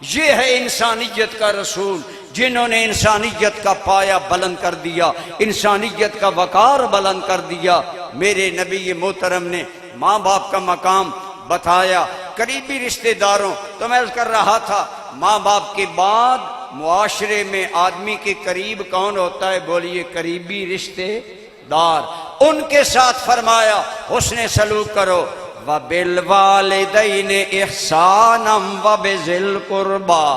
یہ ہے انسانیت کا رسول، جنہوں نے انسانیت کا پایہ بلند کر دیا، انسانیت کا وقار بلند کر دیا۔ میرے نبی محترم نے ماں باپ کا مقام بتایا۔ قریبی رشتہ داروں، تو میں کر رہا تھا ماں باپ کے بعد معاشرے میں آدمی کے قریب کون ہوتا ہے؟ بولیے، قریبی رشتہ دار۔ ان کے ساتھ فرمایا حسن سلوک کرو، وَبِالْوَالِدَيْنِ إِحْسَانًا وَبِذِي الْقُرْبَى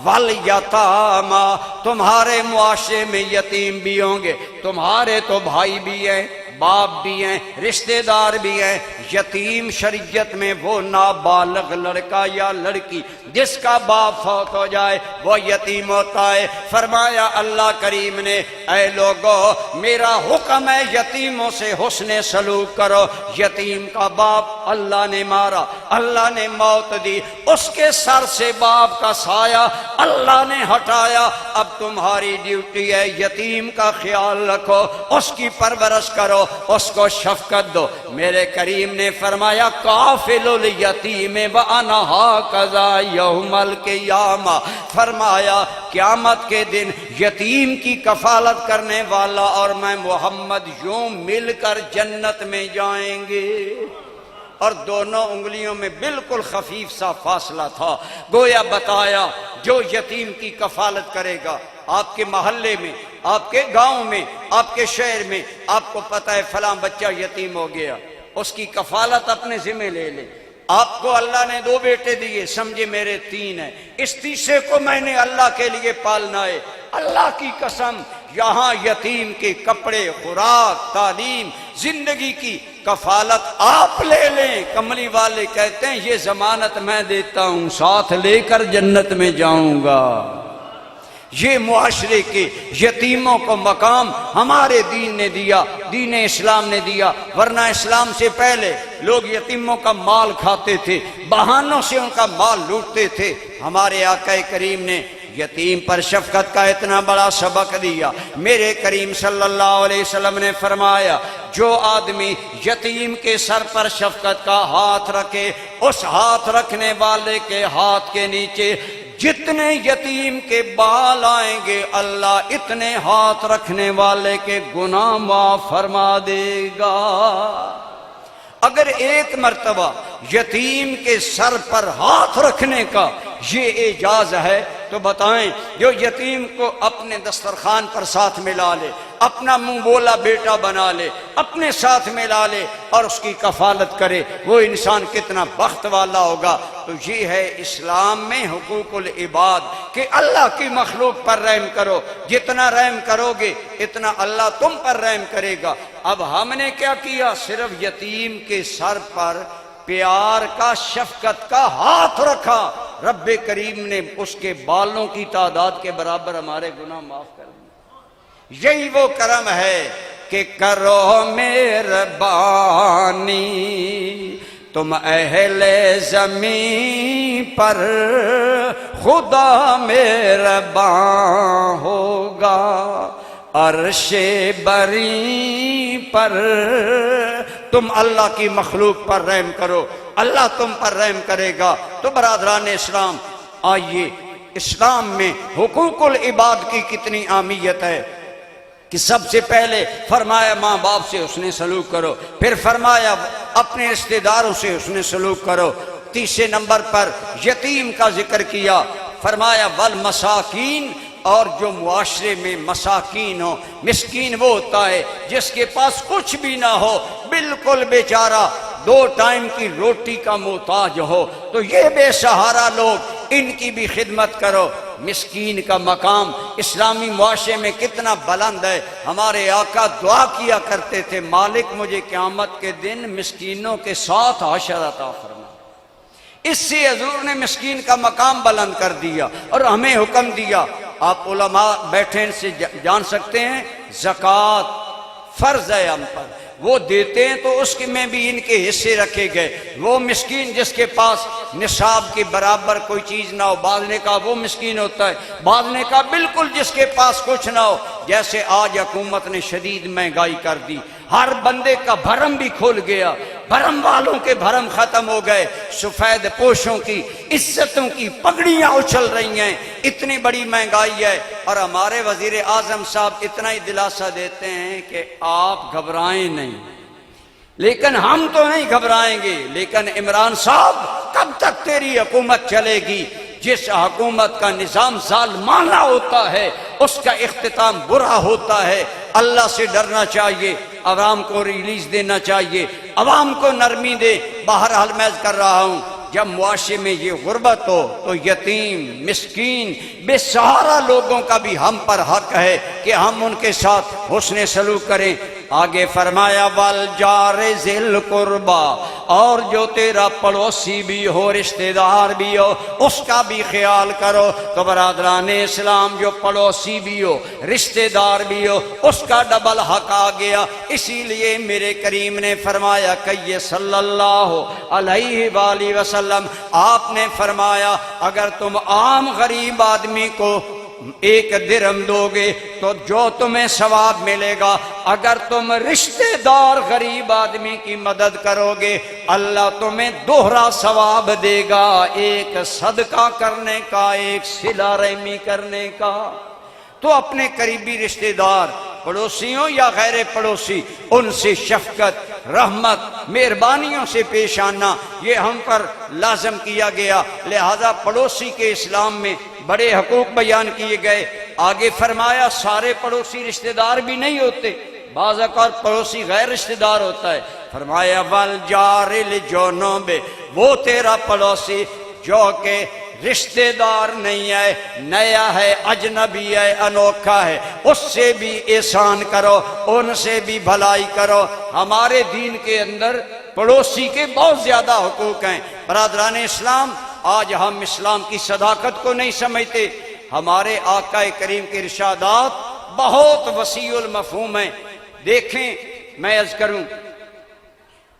وَالْيَتَامَى۔ تمہارے معاشرے میں یتیم بھی ہوں گے، تمہارے تو بھائی بھی ہیں، باپ بھی ہیں، رشتہ دار بھی ہیں۔ یتیم شریعت میں وہ نابالغ لڑکا یا لڑکی جس کا باپ فوت ہو جائے وہ یتیم ہوتا ہے۔ فرمایا اللہ کریم نے، اے لوگو میرا حکم ہے یتیموں سے حسن سلوک کرو۔ یتیم کا باپ اللہ نے مارا، اللہ نے موت دی، اس کے سر سے باپ کا سایہ اللہ نے ہٹایا۔ اب تمہاری ڈیوٹی ہے یتیم کا خیال رکھو، اس کی پرورش کرو، اس کو شفقت دو۔ میرے کریم نے فرمایا کافل الیتیم وانا ھکذا یوم القیامہ، فرمایا قیامت کے دن یتیم کی کفالت کرنے والا اور میں محمد یوں مل کر جنت میں جائیں گے۔ اور دونوں انگلیوں میں بالکل خفیف سا فاصلہ تھا، گویا بتایا جو یتیم کی کفالت کرے گا، آپ کے محلے میں، آپ کے گاؤں میں، آپ کے شہر میں، آپ کو پتہ ہے فلاں بچہ یتیم ہو گیا، اس کی کفالت اپنے ذمہ لے لے۔ آپ کو اللہ نے 2 بیٹے دیے، سمجھے میرے 3 ہیں، اس تیسرے کو میں نے اللہ کے لیے پالنا ہے۔ اللہ کی قسم یہاں یتیم کے کپڑے، خوراک، تعلیم، زندگی کی کفالت آپ لے لیں۔ کملی والے کہتے ہیں یہ ضمانت میں دیتا ہوں، ساتھ لے کر جنت میں جاؤں گا۔ یہ معاشرے کے یتیموں کو مقام ہمارے دین نے دیا، دین اسلام نے دیا، ورنہ اسلام سے پہلے لوگ یتیموں کا مال کھاتے تھے، بہانوں سے ان کا مال لوٹتے تھے۔ ہمارے آقا کریم نے یتیم پر شفقت کا اتنا بڑا سبق دیا۔ میرے کریم صلی اللہ علیہ وسلم نے فرمایا جو آدمی یتیم کے سر پر شفقت کا ہاتھ رکھے، اس ہاتھ رکھنے والے کے ہاتھ کے نیچے جتنے یتیم کے بال آئیں گے اللہ اتنے ہاتھ رکھنے والے کے گناہ معاف فرما دے گا۔ اگر ایک مرتبہ یتیم کے سر پر ہاتھ رکھنے کا یہ اعجاز ہے تو بتائیں جو یتیم کو اپنے دسترخوان پر ساتھ ملا لے، اپنا منہ بولا بیٹا بنا لے، اپنے ساتھ ملا لے اور اس کی کفالت کرے، وہ انسان کتنا بخت والا ہوگا۔ تو یہ ہے اسلام میں حقوق العباد کہ اللہ کی مخلوق پر رحم کرو، جتنا رحم کرو گے اتنا اللہ تم پر رحم کرے گا۔ اب ہم نے کیا کیا؟ صرف یتیم کے سر پر پیار کا، شفقت کا ہاتھ رکھا، رب کریم نے اس کے بالوں کی تعداد کے برابر ہمارے گناہ معاف کر دیے۔ یہی وہ کرم ہے کہ کرو مہربانی تم اہل زمین پر، خدا مہربان ہوگا عرش بری پر۔ تم اللہ کی مخلوق پر رحم کرو، اللہ تم پر رحم کرے گا۔ تو برادران اسلام، آئیے اسلام میں حقوق العباد کی کتنی اہمیت ہے کہ سب سے پہلے فرمایا ماں باپ سے حسن سلوک کرو، پھر فرمایا اپنے رشتہ داروں سے حسن سلوک کرو، تیسرے نمبر پر یتیم کا ذکر کیا، فرمایا والمساکین، اور جو معاشرے میں مساکین ہو، مسکین وہ ہوتا ہے جس کے پاس کچھ بھی نہ ہو، بالکل بیچارہ، 2 ٹائم کی روٹی کا محتاج ہو، تو یہ بے سہارا لوگ ان کی بھی خدمت کرو۔ مسکین کا مقام اسلامی معاشرے میں کتنا بلند ہے۔ ہمارے آقا دعا کیا کرتے تھے، مالک مجھے قیامت کے دن مسکینوں کے ساتھ حشر عطا فرما۔ اس سے حضور نے مسکین کا مقام بلند کر دیا اور ہمیں حکم دیا۔ آپ علماء بیٹھے ان سے جان سکتے ہیں، زکوٰۃ فرض ہے ہم پر، وہ دیتے ہیں تو اس میں بھی ان کے حصے رکھے گئے۔ وہ مسکین جس کے پاس نصاب کے برابر کوئی چیز نہ ہو، بعض نے کہا وہ مسکین ہوتا ہے، بعض نے کہا بالکل جس کے پاس کچھ نہ ہو۔ جیسے آج حکومت نے شدید مہنگائی کر دی، ہر بندے کا بھرم بھی کھل گیا، بھرم والوں کے بھرم ختم ہو گئے، سفید پوشوں کی عزتوں کی پگڑیاں اچھل رہی ہیں، اتنی بڑی مہنگائی ہے۔ اور ہمارے وزیر اعظم صاحب اتنا ہی دلاسا دیتے ہیں کہ آپ گھبرائیں نہیں، لیکن ہم تو نہیں گھبرائیں گے، لیکن عمران صاحب کب تک تیری حکومت چلے گی؟ جس حکومت کا نظام ظالمانہ ہوتا ہے اس کا اختتام برا ہوتا ہے۔ اللہ سے ڈرنا چاہیے، عوام کو ریلیز دینا چاہیے، عوام کو نرمی دے۔ بہرحال میں کر رہا ہوں، جب معاشرے میں یہ غربت ہو تو یتیم، مسکین، بے سہارا لوگوں کا بھی ہم پر حق ہے کہ ہم ان کے ساتھ حسن سلوک کریں۔ آگے فرمایا والجار ذی القربی، اور جو تیرا پڑوسی بھی ہو، رشتہ دار بھی ہو، اس کا بھی خیال کرو۔ تو برادران اسلام، جو پڑوسی بھی ہو، رشتہ دار بھی ہو، اس کا ڈبل حق آ گیا۔ اسی لیے میرے کریم نے فرمایا کہ صلی اللہ علیہ وآلہ وسلم، آپ نے فرمایا اگر تم عام غریب آدمی کو 1 درہم دو گے تو جو تمہیں ثواب ملے گا، اگر تم رشتہ دار غریب آدمی کی مدد کرو گے اللہ تمہیں دوہرا ثواب دے گا، ایک صدقہ کرنے کا، ایک صلہ رحمی کرنے کا۔ تو اپنے قریبی رشتہ دار، پڑوسی ہوں یا غیر پڑوسی، ان سے شفقت، رحمت، مہربانیوں سے پیش آنا یہ ہم پر لازم کیا گیا۔ لہذا پڑوسی کے اسلام میں بڑے حقوق بیان کیے گئے۔ آگے فرمایا سارے پڑوسی رشتہ دار بھی نہیں ہوتے، بعض اوقات پڑوسی غیر رشتہ دار ہوتا ہے۔ فرمایا والجار الجنوب، وہ تیرا پڑوسی جو کہ رشتہ دار نہیں ہے، نیا ہے، اجنبی ہے، انوکھا ہے، اس سے بھی احسان کرو، ان سے بھی بھلائی کرو۔ ہمارے دین کے اندر پڑوسی کے بہت زیادہ حقوق ہیں۔ برادران اسلام، آج ہم اسلام کی صداقت کو نہیں سمجھتے۔ ہمارے آقا کریم کے ارشادات بہت وسیع المفہوم ہیں۔ دیکھیں، میں عرض کروں،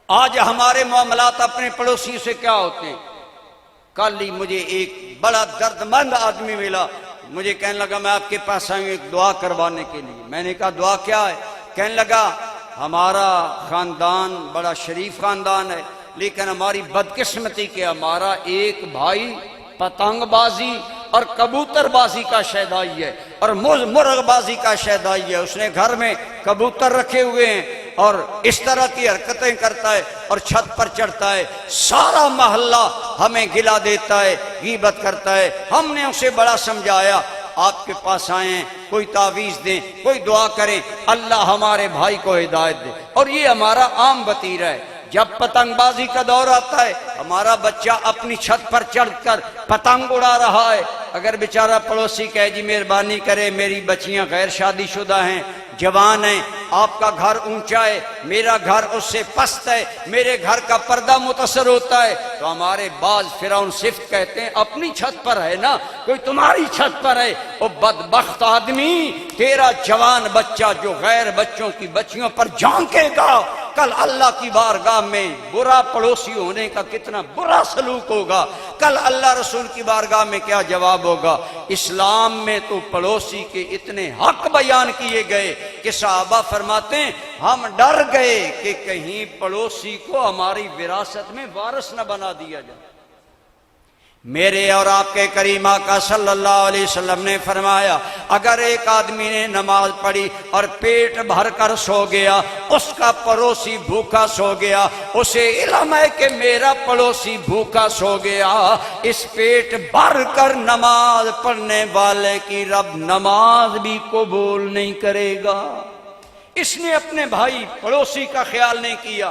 آج ہمارے معاملات اپنے پڑوسیوں سے کیا ہوتے ہیں؟ کل ہی مجھے ایک بڑا درد مند آدمی ملا، مجھے کہنے لگا میں آپ کے پاس آئی ہوں ایک دعا کروانے کے لیے۔ میں نے کہا دعا کیا ہے؟ کہنے لگا ہمارا خاندان بڑا شریف خاندان ہے، لیکن ہماری بدقسمتی کہ ہمارا ایک بھائی پتنگ بازی اور کبوتر بازی کا شیدائی ہے اور مرغ بازی کا شیدائی ہے۔ اس نے گھر میں کبوتر رکھے ہوئے ہیں اور اس طرح کی حرکتیں کرتا ہے اور چھت پر چڑھتا ہے، سارا محلہ ہمیں گلا دیتا ہے، غیبت کرتا ہے۔ ہم نے اسے بڑا سمجھایا، آپ کے پاس آئے ہیں، کوئی تعویذ دیں، کوئی دعا کریں، اللہ ہمارے بھائی کو ہدایت دے۔ اور یہ ہمارا عام وتیرہ ہے، جب پتنگ بازی کا دور آتا ہے ہمارا بچہ اپنی چھت پر چڑھ کر پتنگ اڑا رہا ہے، اگر بیچارہ پڑوسی کہے جی مہربانی کرے میری بچیاں غیر شادی شدہ ہیں، جوان ہیں، آپ کا گھر اونچا ہے، میرا گھر اس سے پست ہے، میرے گھر کا پردہ متاثر ہوتا ہے، تو ہمارے بعض فرعون صفت کہتے ہیں اپنی چھت پر ہے نا، کوئی تمہاری چھت پر ہے۔ او بدبخت آدمی، تیرا جوان بچہ جو غیر بچوں کی بچیوں پر جھانکے گا، کل اللہ کی بارگاہ میں برا پڑوسی ہونے کا کتنا برا سلوک ہوگا، کل اللہ رسول کی بارگاہ میں کیا جواب ہوگا۔ اسلام میں تو پڑوسی کے اتنے حق بیان کیے گئے کہ صحابہ فرماتے ہیں ہم ڈر گئے کہ کہیں پڑوسی کو ہماری وراثت میں وارث نہ بنا دیا جائے۔ میرے اور آپ کے کریم آقا صلی اللہ علیہ وسلم نے فرمایا اگر ایک آدمی نے نماز پڑھی اور پیٹ بھر کر سو گیا، اس کا پڑوسی بھوکا سو گیا، اسے علم ہے کہ میرا پڑوسی بھوکا سو گیا، اس پیٹ بھر کر نماز پڑھنے والے کی رب نماز بھی قبول نہیں کرے گا۔ اس نے اپنے بھائی پڑوسی کا خیال نہیں کیا۔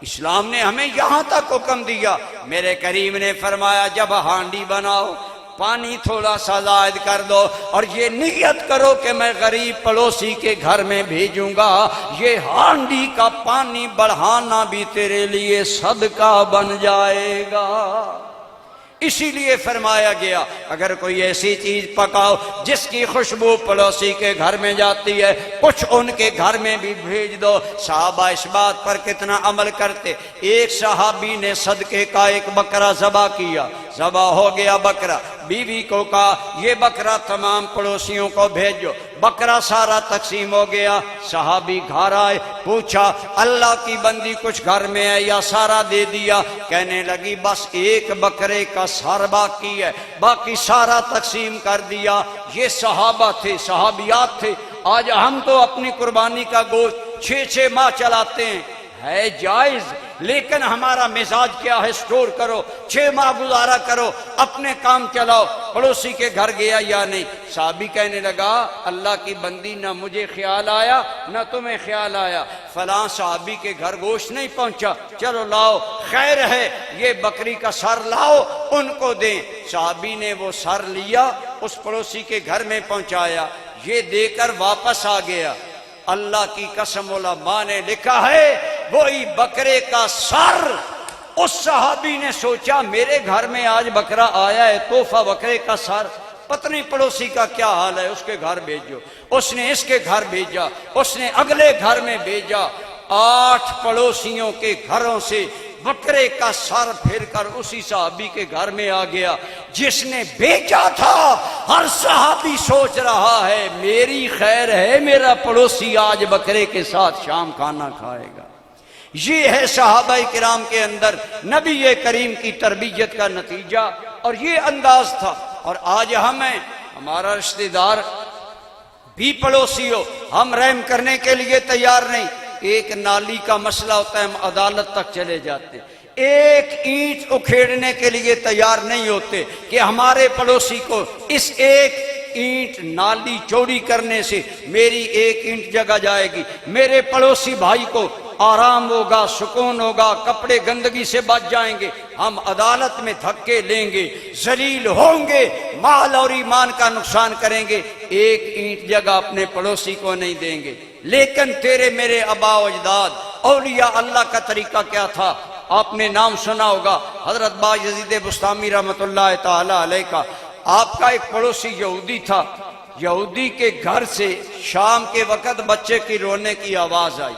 اسلام نے ہمیں یہاں تک حکم دیا، میرے کریم نے فرمایا جب ہانڈی بناؤ پانی تھوڑا سا زائد کر دو، اور یہ نیت کرو کہ میں غریب پڑوسی کے گھر میں بھیجوں گا، یہ ہانڈی کا پانی بڑھانا بھی تیرے لیے صدقہ بن جائے گا۔ اسی لیے فرمایا گیا اگر کوئی ایسی چیز پکاؤ جس کی خوشبو پڑوسی کے گھر میں جاتی ہے، کچھ ان کے گھر میں بھی بھیج دو۔ صحابہ اس بات پر کتنا عمل کرتے۔ ایک صحابی نے صدقے کا ایک بکرا ذبح کیا، ذبح ہو گیا بکرا، بیوی کو کہا یہ بکرا تمام پڑوسیوں کو بھیجو، بکرا سارا تقسیم ہو گیا۔ صحابی گھر آئے، پوچھا اللہ کی بندی کچھ گھر میں ہے یا سارا دے دیا؟ کہنے لگی بس ایک بکرے کا سر باقی ہے، باقی سارا تقسیم کر دیا۔ یہ صحابہ تھے، صحابیات تھے۔ آج ہم تو اپنی قربانی کا گوشت 6 ماہ چلاتے ہیں، ہے جائز، لیکن ہمارا مزاج کیا ہے؟ سٹور کرو، 6 ماہ گزارا کرو، اپنے کام چلاؤ۔ پڑوسی کے گھر گیا یا نہیں؟ صحابی کہنے لگا اللہ کی بندی نہ مجھے خیال آیا نہ تمہیں خیال آیا، فلاں صحابی کے گھر گوشت نہیں پہنچا، چلو لاؤ، خیر ہے یہ بکری کا سر لاؤ ان کو دیں۔ صحابی نے وہ سر لیا، اس پڑوسی کے گھر میں پہنچایا، یہ دے کر واپس آ گیا۔ اللہ کی قسم علماء نے لکھا ہے وہی بکرے کا سر، اس صحابی نے سوچا میرے گھر میں آج بکرا آیا ہے، تحفہ بکرے کا سر، پتنی پڑوسی کا کیا حال ہے، اس کے گھر بھیجو۔ اس نے اس کے گھر بھیجا، اس نے اگلے گھر میں بھیجا، 8 پڑوسیوں کے گھروں سے بکرے کا سر پھر کر اسی صحابی کے گھر میں آ گیا جس نے بیچا تھا۔ ہر صحابی سوچ رہا ہے میری خیر ہے، میرا پڑوسی آج بکرے کے ساتھ شام کھانا کھائے گا۔ یہ ہے صحابہ کرام کے اندر نبی کریم کی تربیت کا نتیجہ، اور یہ انداز تھا۔ اور آج ہمیں ہمارا رشتہ دار بھی پڑوسی ہو، ہم رحم کرنے کے لیے تیار نہیں۔ ایک نالی کا مسئلہ ہوتا ہے، ہم عدالت تک چلے جاتے ہیں، ایک اینٹ اکھیڑنے کے لیے تیار نہیں ہوتے کہ ہمارے پڑوسی کو اس ایک اینٹ نالی چوڑی کرنے سے میری ایک اینٹ جگہ جائے گی، میرے پڑوسی بھائی کو آرام ہوگا، سکون ہوگا، کپڑے گندگی سے بچ جائیں گے۔ ہم عدالت میں دھکے لیں گے، ذلیل ہوں گے، مال اور ایمان کا نقصان کریں گے، ایک اینٹ جگہ اپنے پڑوسی کو نہیں دیں گے۔ لیکن تیرے میرے آباء و اجداد اولیاء اللہ کا طریقہ کیا تھا؟ آپ نے نام سنا ہوگا حضرت بایزید بسطامی رحمۃ اللہ تعالی علیہ کا۔ آپ کا ایک پڑوسی یہودی تھا، یہودی کے گھر سے شام کے وقت بچے کی رونے کی آواز آئی۔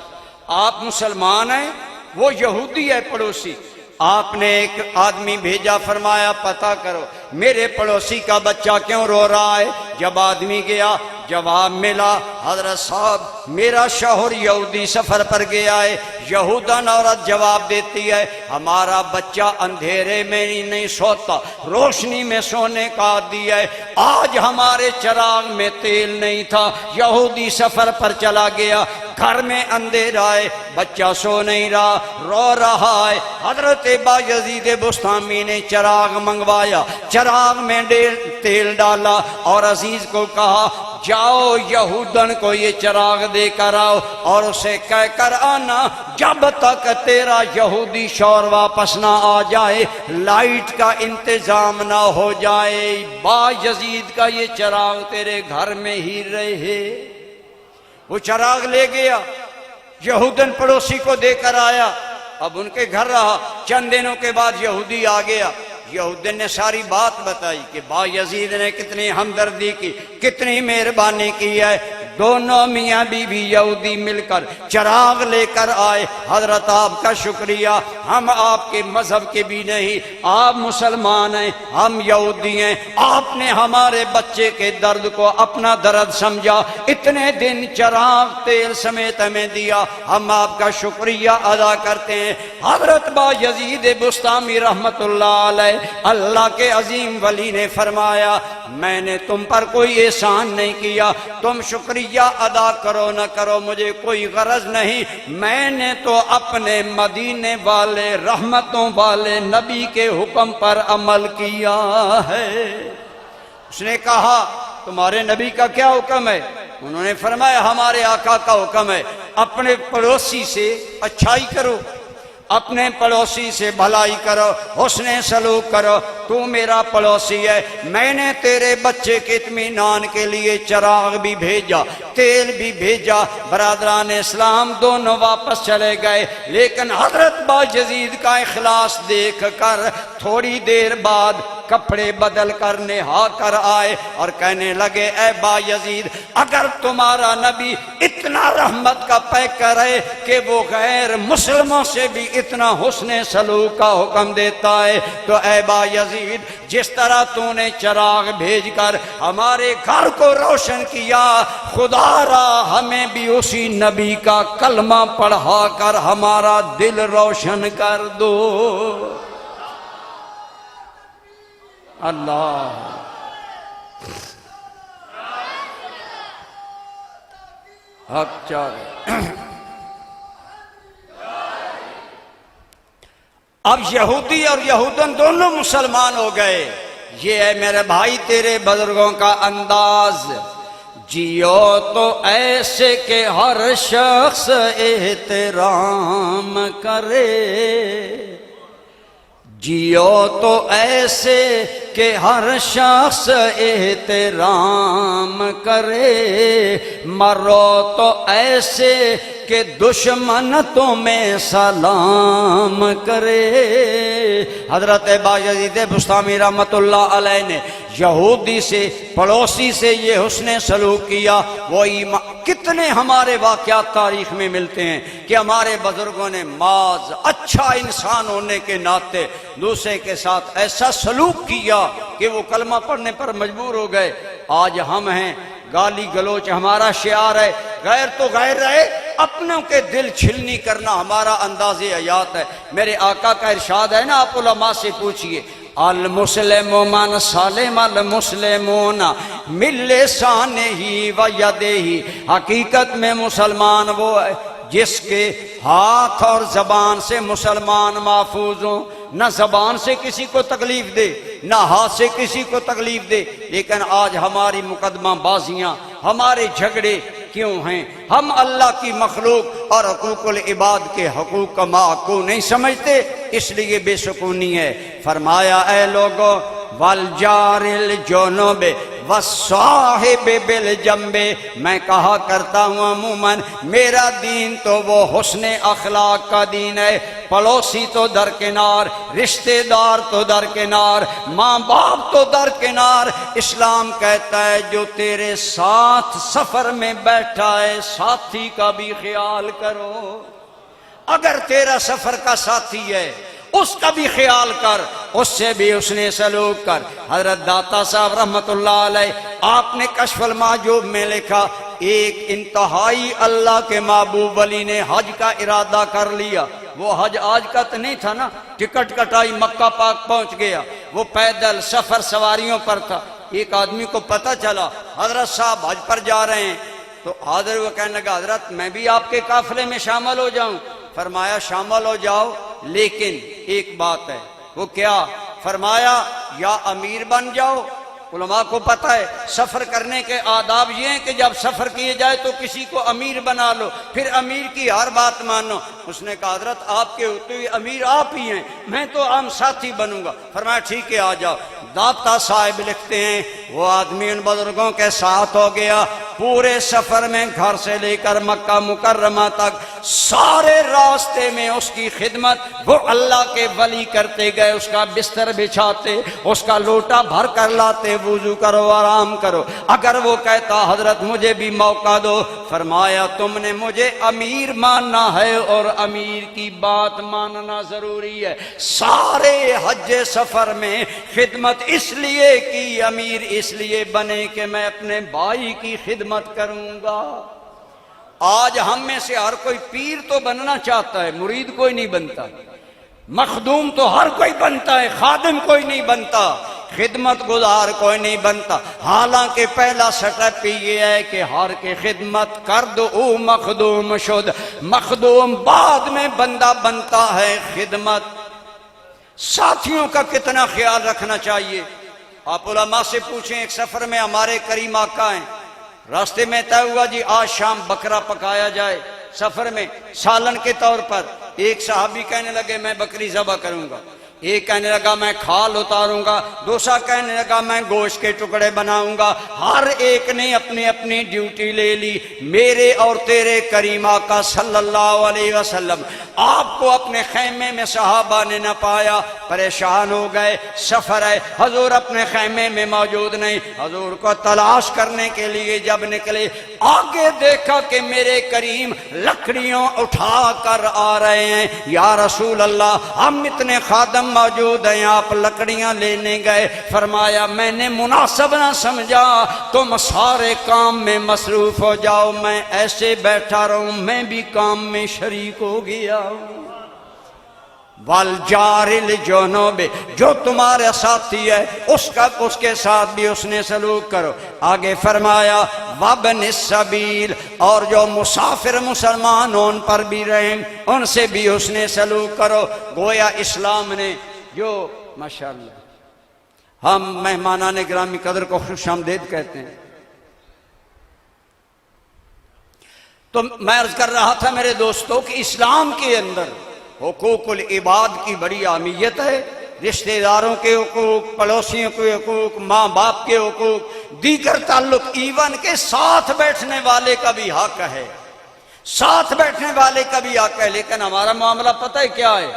آپ مسلمان ہیں، وہ یہودی ہے پڑوسی۔ آپ نے ایک آدمی بھیجا، فرمایا پتہ کرو میرے پڑوسی کا بچہ کیوں رو رہا ہے۔ جب آدمی گیا جواب ملا حضرت صاحب میرا شوہر یہودی سفر پر گیا ہے۔ یہودن عورت جواب دیتی ہے ہمارا بچہ اندھیرے میں نہیں سوتا، روشنی میں سونے کا عادی ہے، آج ہمارے چراغ میں تیل نہیں تھا، یہودی سفر پر چلا گیا، گھر میں اندھیرا ہے، بچہ سو نہیں رہا، رو رہا ہے۔ حضرت بایزید بسطامی نے چراغ منگوایا، چراغ میں تیل ڈالا اور عزیز کو کہا جاؤ یہودن کو یہ چراغ دے کر آؤ اور اسے کہہ کر آنا جب تک تیرا یہودی شوہر واپس نہ آ جائے لائٹ کا انتظام نہ ہو جائے، بایزید کا یہ چراغ تیرے گھر میں ہی رہے۔ وہ چراغ لے گیا، یہودن پڑوسی کو دے کر آیا، اب ان کے گھر رہا۔ چند دنوں کے بعد یہودی آ گیا، یہودن نے ساری بات بتائی کہ بایزید نے کتنی ہمدردی کی، کتنی مہربانی کی ہے۔ دونوں میاں بیوی یہودی مل کر چراغ لے کر آئے۔ حضرت آپ کا شکریہ، ہم آپ کے مذہب کے بھی نہیں، آپ مسلمان ہیں، ہم یہودی ہیں، آپ نے ہمارے بچے کے درد کو اپنا درد سمجھا، اتنے دن چراغ تیل سمیت ہمیں دیا، ہم آپ کا شکریہ ادا کرتے ہیں۔ حضرت بایزید بسطامی رحمت اللہ علیہ، اللہ کے عظیم ولی نے فرمایا میں نے تم پر کوئی احسان نہیں کیا، تم شکریہ ادا کرو نہ کرو مجھے کوئی غرض نہیں، میں نے تو اپنے مدینے والے رحمتوں والے نبی کے حکم پر عمل کیا ہے۔ اس نے کہا تمہارے نبی کا کیا حکم ہے؟ انہوں نے فرمایا ہمارے آقا کا حکم ہے اپنے پڑوسی سے اچھائی کرو، اپنے پڑوسی سے بھلائی کرو، حسن سلوک کرو، تو میرا پڑوسی ہے، میں نے تیرے بچے کے اطمینان کے لیے چراغ بھی بھیجا، تیل بھی بھیجا۔ برادران اسلام دونوں واپس چلے گئے، لیکن حضرت بایزید کا اخلاص دیکھ کر تھوڑی دیر بعد کپڑے بدل کر نہا کر آئے اور کہنے لگے اے بایزید، اگر تمہارا نبی اتنا رحمت کا پیکر ہے کہ وہ غیر مسلموں سے بھی اتنا حسن سلوک کا حکم دیتا ہے، تو اے بایزید جس طرح تو نے چراغ بھیج کر ہمارے گھر کو روشن کیا، خدا را ہمیں بھی اسی نبی کا کلمہ پڑھا کر ہمارا دل روشن کر دو۔ اللہ حق چاہے۔ اب یہودی اور یہودن دونوں مسلمان ہو گئے۔ یہ ہے میرے بھائی تیرے بزرگوں کا انداز، جیو تو ایسے کہ ہر شخص احترام کرے، جیو تو ایسے کہ ہر شخص احترام کرے، مرو تو ایسے کہ دشمن تمہیں سلام کرے۔ حضرت بایزید بسطامی رحمت اللہ علیہ نے یہودی سے، پڑوسی سے یہ حسن سلوک کیا۔ وہ کتنے ہمارے واقعات تاریخ میں ملتے ہیں کہ ہمارے بزرگوں نے معاذ اچھا انسان ہونے کے ناطے دوسرے کے ساتھ ایسا سلوک کیا کہ وہ کلمہ پڑھنے پر مجبور ہو گئے۔ آج ہم ہیں، گالی گلوچ ہمارا شعار ہے، غیر تو غیر رہے، اپنوں کے دل چھلنی کرنا ہمارا انداز حیات ہے۔ میرے آقا کا ارشاد ہے نا، آپ علماء سے پوچھئے، المسلم من سالم المسلمون من لسانہ و یدہ، حقیقت میں مسلمان وہ ہے جس کے ہاتھ اور زبان سے مسلمان محفوظ ہوں، نہ زبان سے کسی کو تکلیف دے، نہ ہاتھ سے کسی کو تکلیف دے۔ لیکن آج ہماری مقدمہ بازیاں، ہمارے جھگڑے کیوں ہیں؟ ہم اللہ کی مخلوق اور حقوق العباد کے حقوق کا معقو نہیں سمجھتے، اس لیے بے سکونی ہے۔ فرمایا اے لوگو، والجار الجنوب والصاحب بالجنب، میں کہا کرتا ہوں عموماً میرا دین تو وہ حسن اخلاق کا دین ہے۔ پڑوسی تو درکنار، رشتہ دار تو درکنار، ماں باپ تو درکنار، اسلام کہتا ہے جو تیرے ساتھ سفر میں بیٹھا ہے ساتھی کا بھی خیال کرو۔ اگر تیرا سفر کا ساتھی ہے اس کا بھی خیال کر، اس سے بھی اس نے سلوک کر۔ حضرت داتا صاحب رحمت اللہ علیہ، آپ نے کشف المحجوب میں لکھا، ایک انتہائی اللہ کے محبوب ولی نے حج کا ارادہ کر لیا۔ وہ حج آج کا تو نہیں تھا نا، ٹکٹ کٹائی مکہ پاک پہنچ گیا، وہ پیدل سفر سواریوں پر تھا۔ ایک آدمی کو پتہ چلا حضرت صاحب حج پر جا رہے ہیں، تو حاضر وہ کہنے لگا حضرت میں بھی آپ کے قافلے میں شامل ہو جاؤں؟ فرمایا شامل ہو جاؤ، لیکن ایک بات ہے۔ وہ کیا؟ فرمایا یا امیر بن جاؤ۔ علماء کو پتہ ہے سفر کرنے کے آداب یہ ہیں کہ جب سفر کیے جائے تو کسی کو امیر بنا لو، پھر امیر کی ہر بات مانو۔ اس نے کہا حضرت آپ کے ہوتے ہوئے امیر آپ ہی ہیں، میں تو عام ساتھی بنوں گا۔ فرمایا ٹھیک ہے آ جاؤ۔ داتا صاحب لکھتے ہیں وہ آدمی ان بزرگوں کے ساتھ ہو گیا، پورے سفر میں گھر سے لے کر مکہ مکرمہ تک سارے راستے میں اس کی خدمت وہ اللہ کے ولی کرتے گئے، اس کا بستر بچھاتے، اس کا لوٹا بھر کر لاتے، وضو کرو آرام کرو۔ اگر وہ کہتا حضرت مجھے بھی موقع دو، فرمایا تم نے مجھے امیر ماننا ہے اور امیر کی بات ماننا ضروری ہے۔ سارے حج سفر میں خدمت اس لیے کی، امیر اس لیے بنے کہ میں اپنے بھائی کی خدمت کروں گا۔ آج ہم میں سے ہر کوئی پیر تو بننا چاہتا ہے، مرید کوئی نہیں بنتا، مخدوم تو ہر کوئی بنتا ہے، خادم کوئی نہیں بنتا، خدمت گزار کوئی نہیں بنتا۔ حالانکہ پہلا سٹپ یہ ہے کہ ہر کے خدمت کر دو او مخدوم شد، مخدوم بعد میں بندہ بنتا ہے۔ خدمت ساتھیوں کا کتنا خیال رکھنا چاہیے۔ آپ علماء سے پوچھیں، ایک سفر میں ہمارے کریم آقا ہیں، راستے میں طے ہوا جی آج شام بکرا پکایا جائے، سفر میں سالن کے طور پر۔ ایک صحابی کہنے لگے میں بکری ذبح کروں گا، ایک کہنے لگا میں کھال اتاروں گا، دوسرا کہنے لگا میں گوشت کے ٹکڑے بناؤں گا۔ ہر ایک نے اپنی اپنی ڈیوٹی لے لی۔ میرے اور تیرے کریم آقا صلی اللہ علیہ وسلم آپ کو اپنے خیمے میں صحابہ نے نہ پایا، پریشان ہو گئے، سفر ہے، حضور اپنے خیمے میں موجود نہیں۔ حضور کو تلاش کرنے کے لیے جب نکلے، آگے دیکھا کہ میرے کریم لکڑیاں اٹھا کر آ رہے ہیں۔ یا رسول اللہ، ہم اتنے خادم موجود ہیں، آپ لکڑیاں لینے گئے۔ فرمایا میں نے مناسب نہ سمجھا، تم سارے کام میں مصروف ہو جاؤ، میں ایسے بیٹھا رہوں، میں بھی کام میں شریک ہو گیا۔ والجار الجنوب، جو تمہارے ساتھی ہے اس کے ساتھ بھی اس نے سلوک کرو۔ آگے فرمایا وابن السبیل، اور جو مسافر مسلمان ان پر بھی رحم، ان سے بھی اس نے سلوک کرو۔ گویا اسلام نے جو ماشاءاللہ ہم مہمانان گرامی قدر کو خوش آمدید کہتے ہیں، تو میں عرض کر رہا تھا میرے دوستوں کہ اسلام کے اندر حقوق العباد کی بڑی اہمیت ہے۔ رشتہ داروں کے حقوق، پڑوسیوں کے حقوق، ماں باپ کے حقوق، دیگر تعلق، ایون کے ساتھ بیٹھنے والے کا بھی حق ہے، ساتھ بیٹھنے والے کا بھی حق ہے۔ لیکن ہمارا معاملہ پتہ ہے کیا ہے؟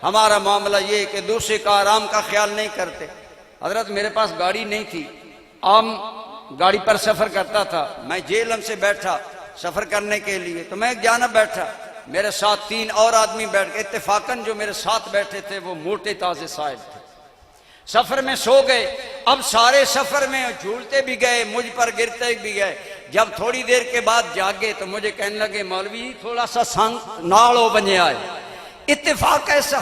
ہمارا معاملہ یہ ہے کہ دوسرے کا آرام کا خیال نہیں کرتے۔ حضرت میرے پاس گاڑی نہیں تھی، عام گاڑی پر سفر کرتا تھا، میں جیلم سے بیٹھا سفر کرنے کے لیے، تو میں ایک جانب بیٹھا، میرے ساتھ 3 اور آدمی بیٹھ گئے۔ اتفاقاً جو میرے ساتھ بیٹھے تھے وہ موٹے تازے صاحب تھے، سفر میں سو گئے۔ اب سارے سفر میں جھولتے بھی گئے، مجھ پر گرتے بھی گئے۔ جب تھوڑی دیر کے بعد جاگے تو مجھے کہنے لگے مولوی تھوڑا سا سنگ ناڑو بنے آئے۔ اتفاق ایسا،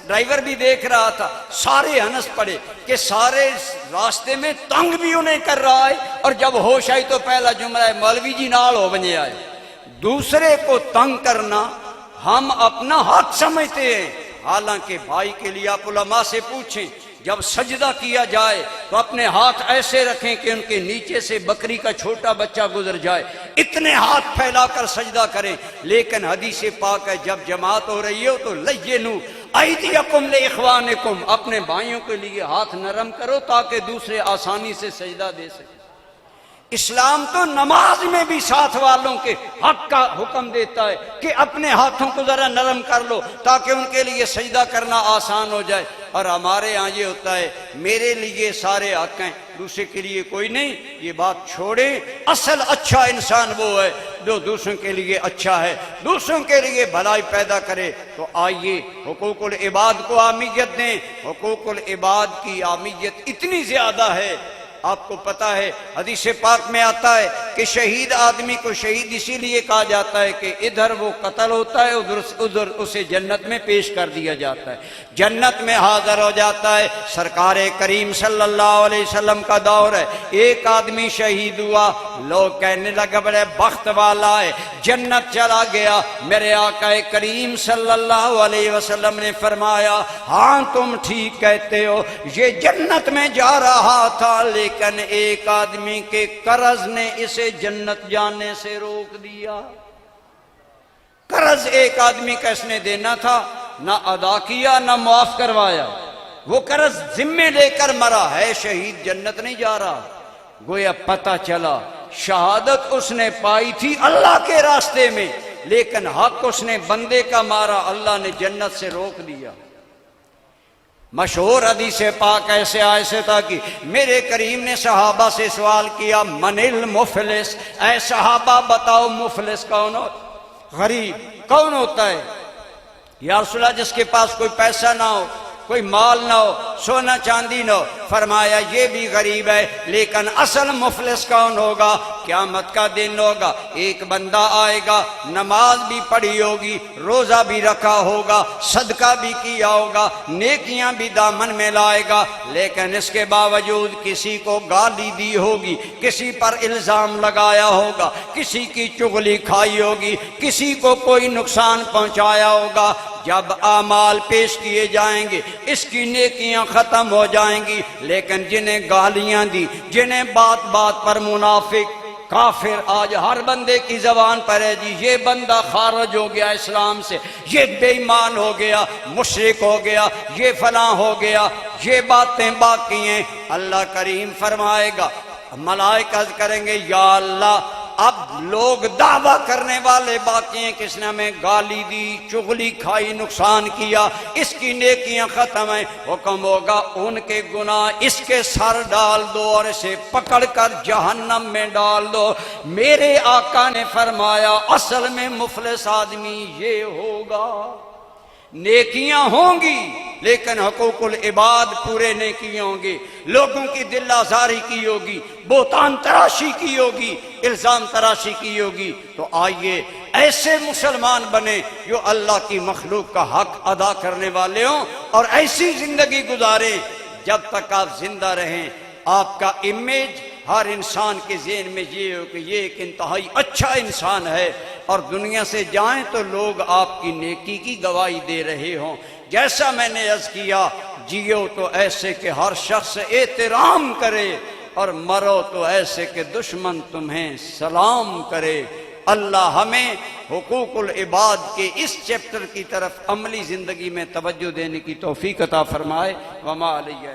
ڈرائیور بھی دیکھ رہا تھا، سارے ہنس پڑے کہ سارے راستے میں تنگ بھی انہیں کر رہا ہے، اور جب ہوش آئی تو پہلا جملہ ہے مولوی جی ناڑو بنے آئے۔ دوسرے کو تنگ کرنا ہم اپنا حق سمجھتے ہیں، حالانکہ بھائی کے لیے آپ علماء سے پوچھیں، جب سجدہ کیا جائے تو اپنے ہاتھ ایسے رکھیں کہ ان کے نیچے سے بکری کا چھوٹا بچہ گزر جائے، اتنے ہاتھ پھیلا کر سجدہ کریں۔ لیکن حدیث پاک ہے جب جماعت ہو رہی ہو تو لینو ایدیکم لاخوانکم، اپنے بھائیوں کے لیے ہاتھ نرم کرو تاکہ دوسرے آسانی سے سجدہ دے سکیں۔ اسلام تو نماز میں بھی ساتھ والوں کے حق کا حکم دیتا ہے کہ اپنے ہاتھوں کو ذرا نرم کر لو تاکہ ان کے لیے سجدہ کرنا آسان ہو جائے۔ اور ہمارے ہاں یہ ہوتا ہے میرے لیے سارے حق ہیں، دوسرے کے لیے کوئی نہیں۔ یہ بات چھوڑیں، اصل اچھا انسان وہ ہے جو دوسروں کے لیے اچھا ہے، دوسروں کے لیے بھلائی پیدا کرے۔ تو آئیے حقوق العباد کو اہمیت دیں۔ حقوق العباد کی اہمیت اتنی زیادہ ہے، آپ کو پتا ہے حدیث پاک میں آتا ہے کہ شہید آدمی کو شہید اسی لیے کہا جاتا ہے کہ ادھر وہ قتل ہوتا ہے، ادھر اسے جنت میں پیش کر دیا جاتا ہے، جنت میں حاضر ہو جاتا ہے۔ سرکار کریم صلی اللہ علیہ وسلم کا دور ہے، ایک آدمی شہید ہوا، لوگ کہنے لگے بڑے بخت والا ہے، جنت چلا گیا۔ میرے آقا کریم صلی اللہ علیہ وسلم نے فرمایا ہاں تم ٹھیک کہتے ہو، یہ جنت میں جا رہا تھا لیکن ایک آدمی کے قرض نے اسے جنت جانے سے روک دیا۔ قرض ایک آدمی کا اس نے دینا تھا، نہ ادا کیا نہ معاف کروایا، وہ قرض ذمے لے کر مرا ہے، شہید جنت نہیں جا رہا۔ گویا پتہ چلا شہادت اس نے پائی تھی اللہ کے راستے میں، لیکن حق اس نے بندے کا مارا، اللہ نے جنت سے روک دیا۔ مشہور حدیث پاک ایسے تھا کہ میرے کریم نے صحابہ سے سوال کیا من المفلس، اے صحابہ بتاؤ مفلس کون ہو، غریب کون ہوتا ہے؟ یا رسول اللہ جس کے پاس کوئی پیسہ نہ ہو، کوئی مال نہ ہو، سونا چاندی نہ ہو۔ فرمایا یہ بھی غریب ہے، لیکن اصل مفلس کون ہوگا؟ قیامت کا دن ہوگا، ایک بندہ آئے گا، نماز بھی پڑھی ہوگی، روزہ بھی رکھا ہوگا، صدقہ بھی کیا ہوگا، نیکیاں بھی دامن میں لائے گا، لیکن اس کے باوجود کسی کو گالی دی ہوگی، کسی پر الزام لگایا ہوگا، کسی کی چغلی کھائی ہوگی، کسی کو کوئی نقصان پہنچایا ہوگا۔ جب اعمال پیش کیے جائیں گے اس کی نیکیاں ختم ہو جائیں گی، لیکن جنہیں گالیاں دی، جنہیں بات بات پر منافق کافر آج ہر بندے کی زبان پر ہے جی یہ بندہ خارج ہو گیا اسلام سے، یہ بے ایمان ہو گیا، مشرک ہو گیا، یہ فلاں ہو گیا، یہ باتیں باقی ہیں۔ اللہ کریم فرمائے گا، ملائکہ عرض کریں گے یا اللہ اب لوگ دعویٰ کرنے والے باقی ہیں، کس نے ہمیں گالی دی، چغلی کھائی، نقصان کیا، اس کی نیکیاں ختم ہیں۔ حکم ہوگا ان کے گناہ اس کے سر ڈال دو اور اسے پکڑ کر جہنم میں ڈال دو۔ میرے آقا نے فرمایا اصل میں مفلس آدمی یہ ہوگا، نیکیاں ہوں گی لیکن حقوق العباد پورے نیکی ہوں گے، لوگوں کی دل آزاری کی ہوگی، بہتان تراشی کی ہوگی، الزام تراشی کی ہوگی۔ تو آئیے ایسے مسلمان بنے جو اللہ کی مخلوق کا حق ادا کرنے والے ہوں، اور ایسی زندگی گزاریں جب تک آپ زندہ رہیں آپ کا امیج ہر انسان کے ذہن میں یہ ہو کہ یہ ایک انتہائی اچھا انسان ہے، اور دنیا سے جائیں تو لوگ آپ کی نیکی کی گواہی دے رہے ہوں۔ جیسا میں نے عرض کیا، جیو تو ایسے کہ ہر شخص احترام کرے، اور مرو تو ایسے کہ دشمن تمہیں سلام کرے۔ اللہ ہمیں حقوق العباد کے اس چیپٹر کی طرف عملی زندگی میں توجہ دینے کی توفیق عطا فرمائے۔ وما علیہ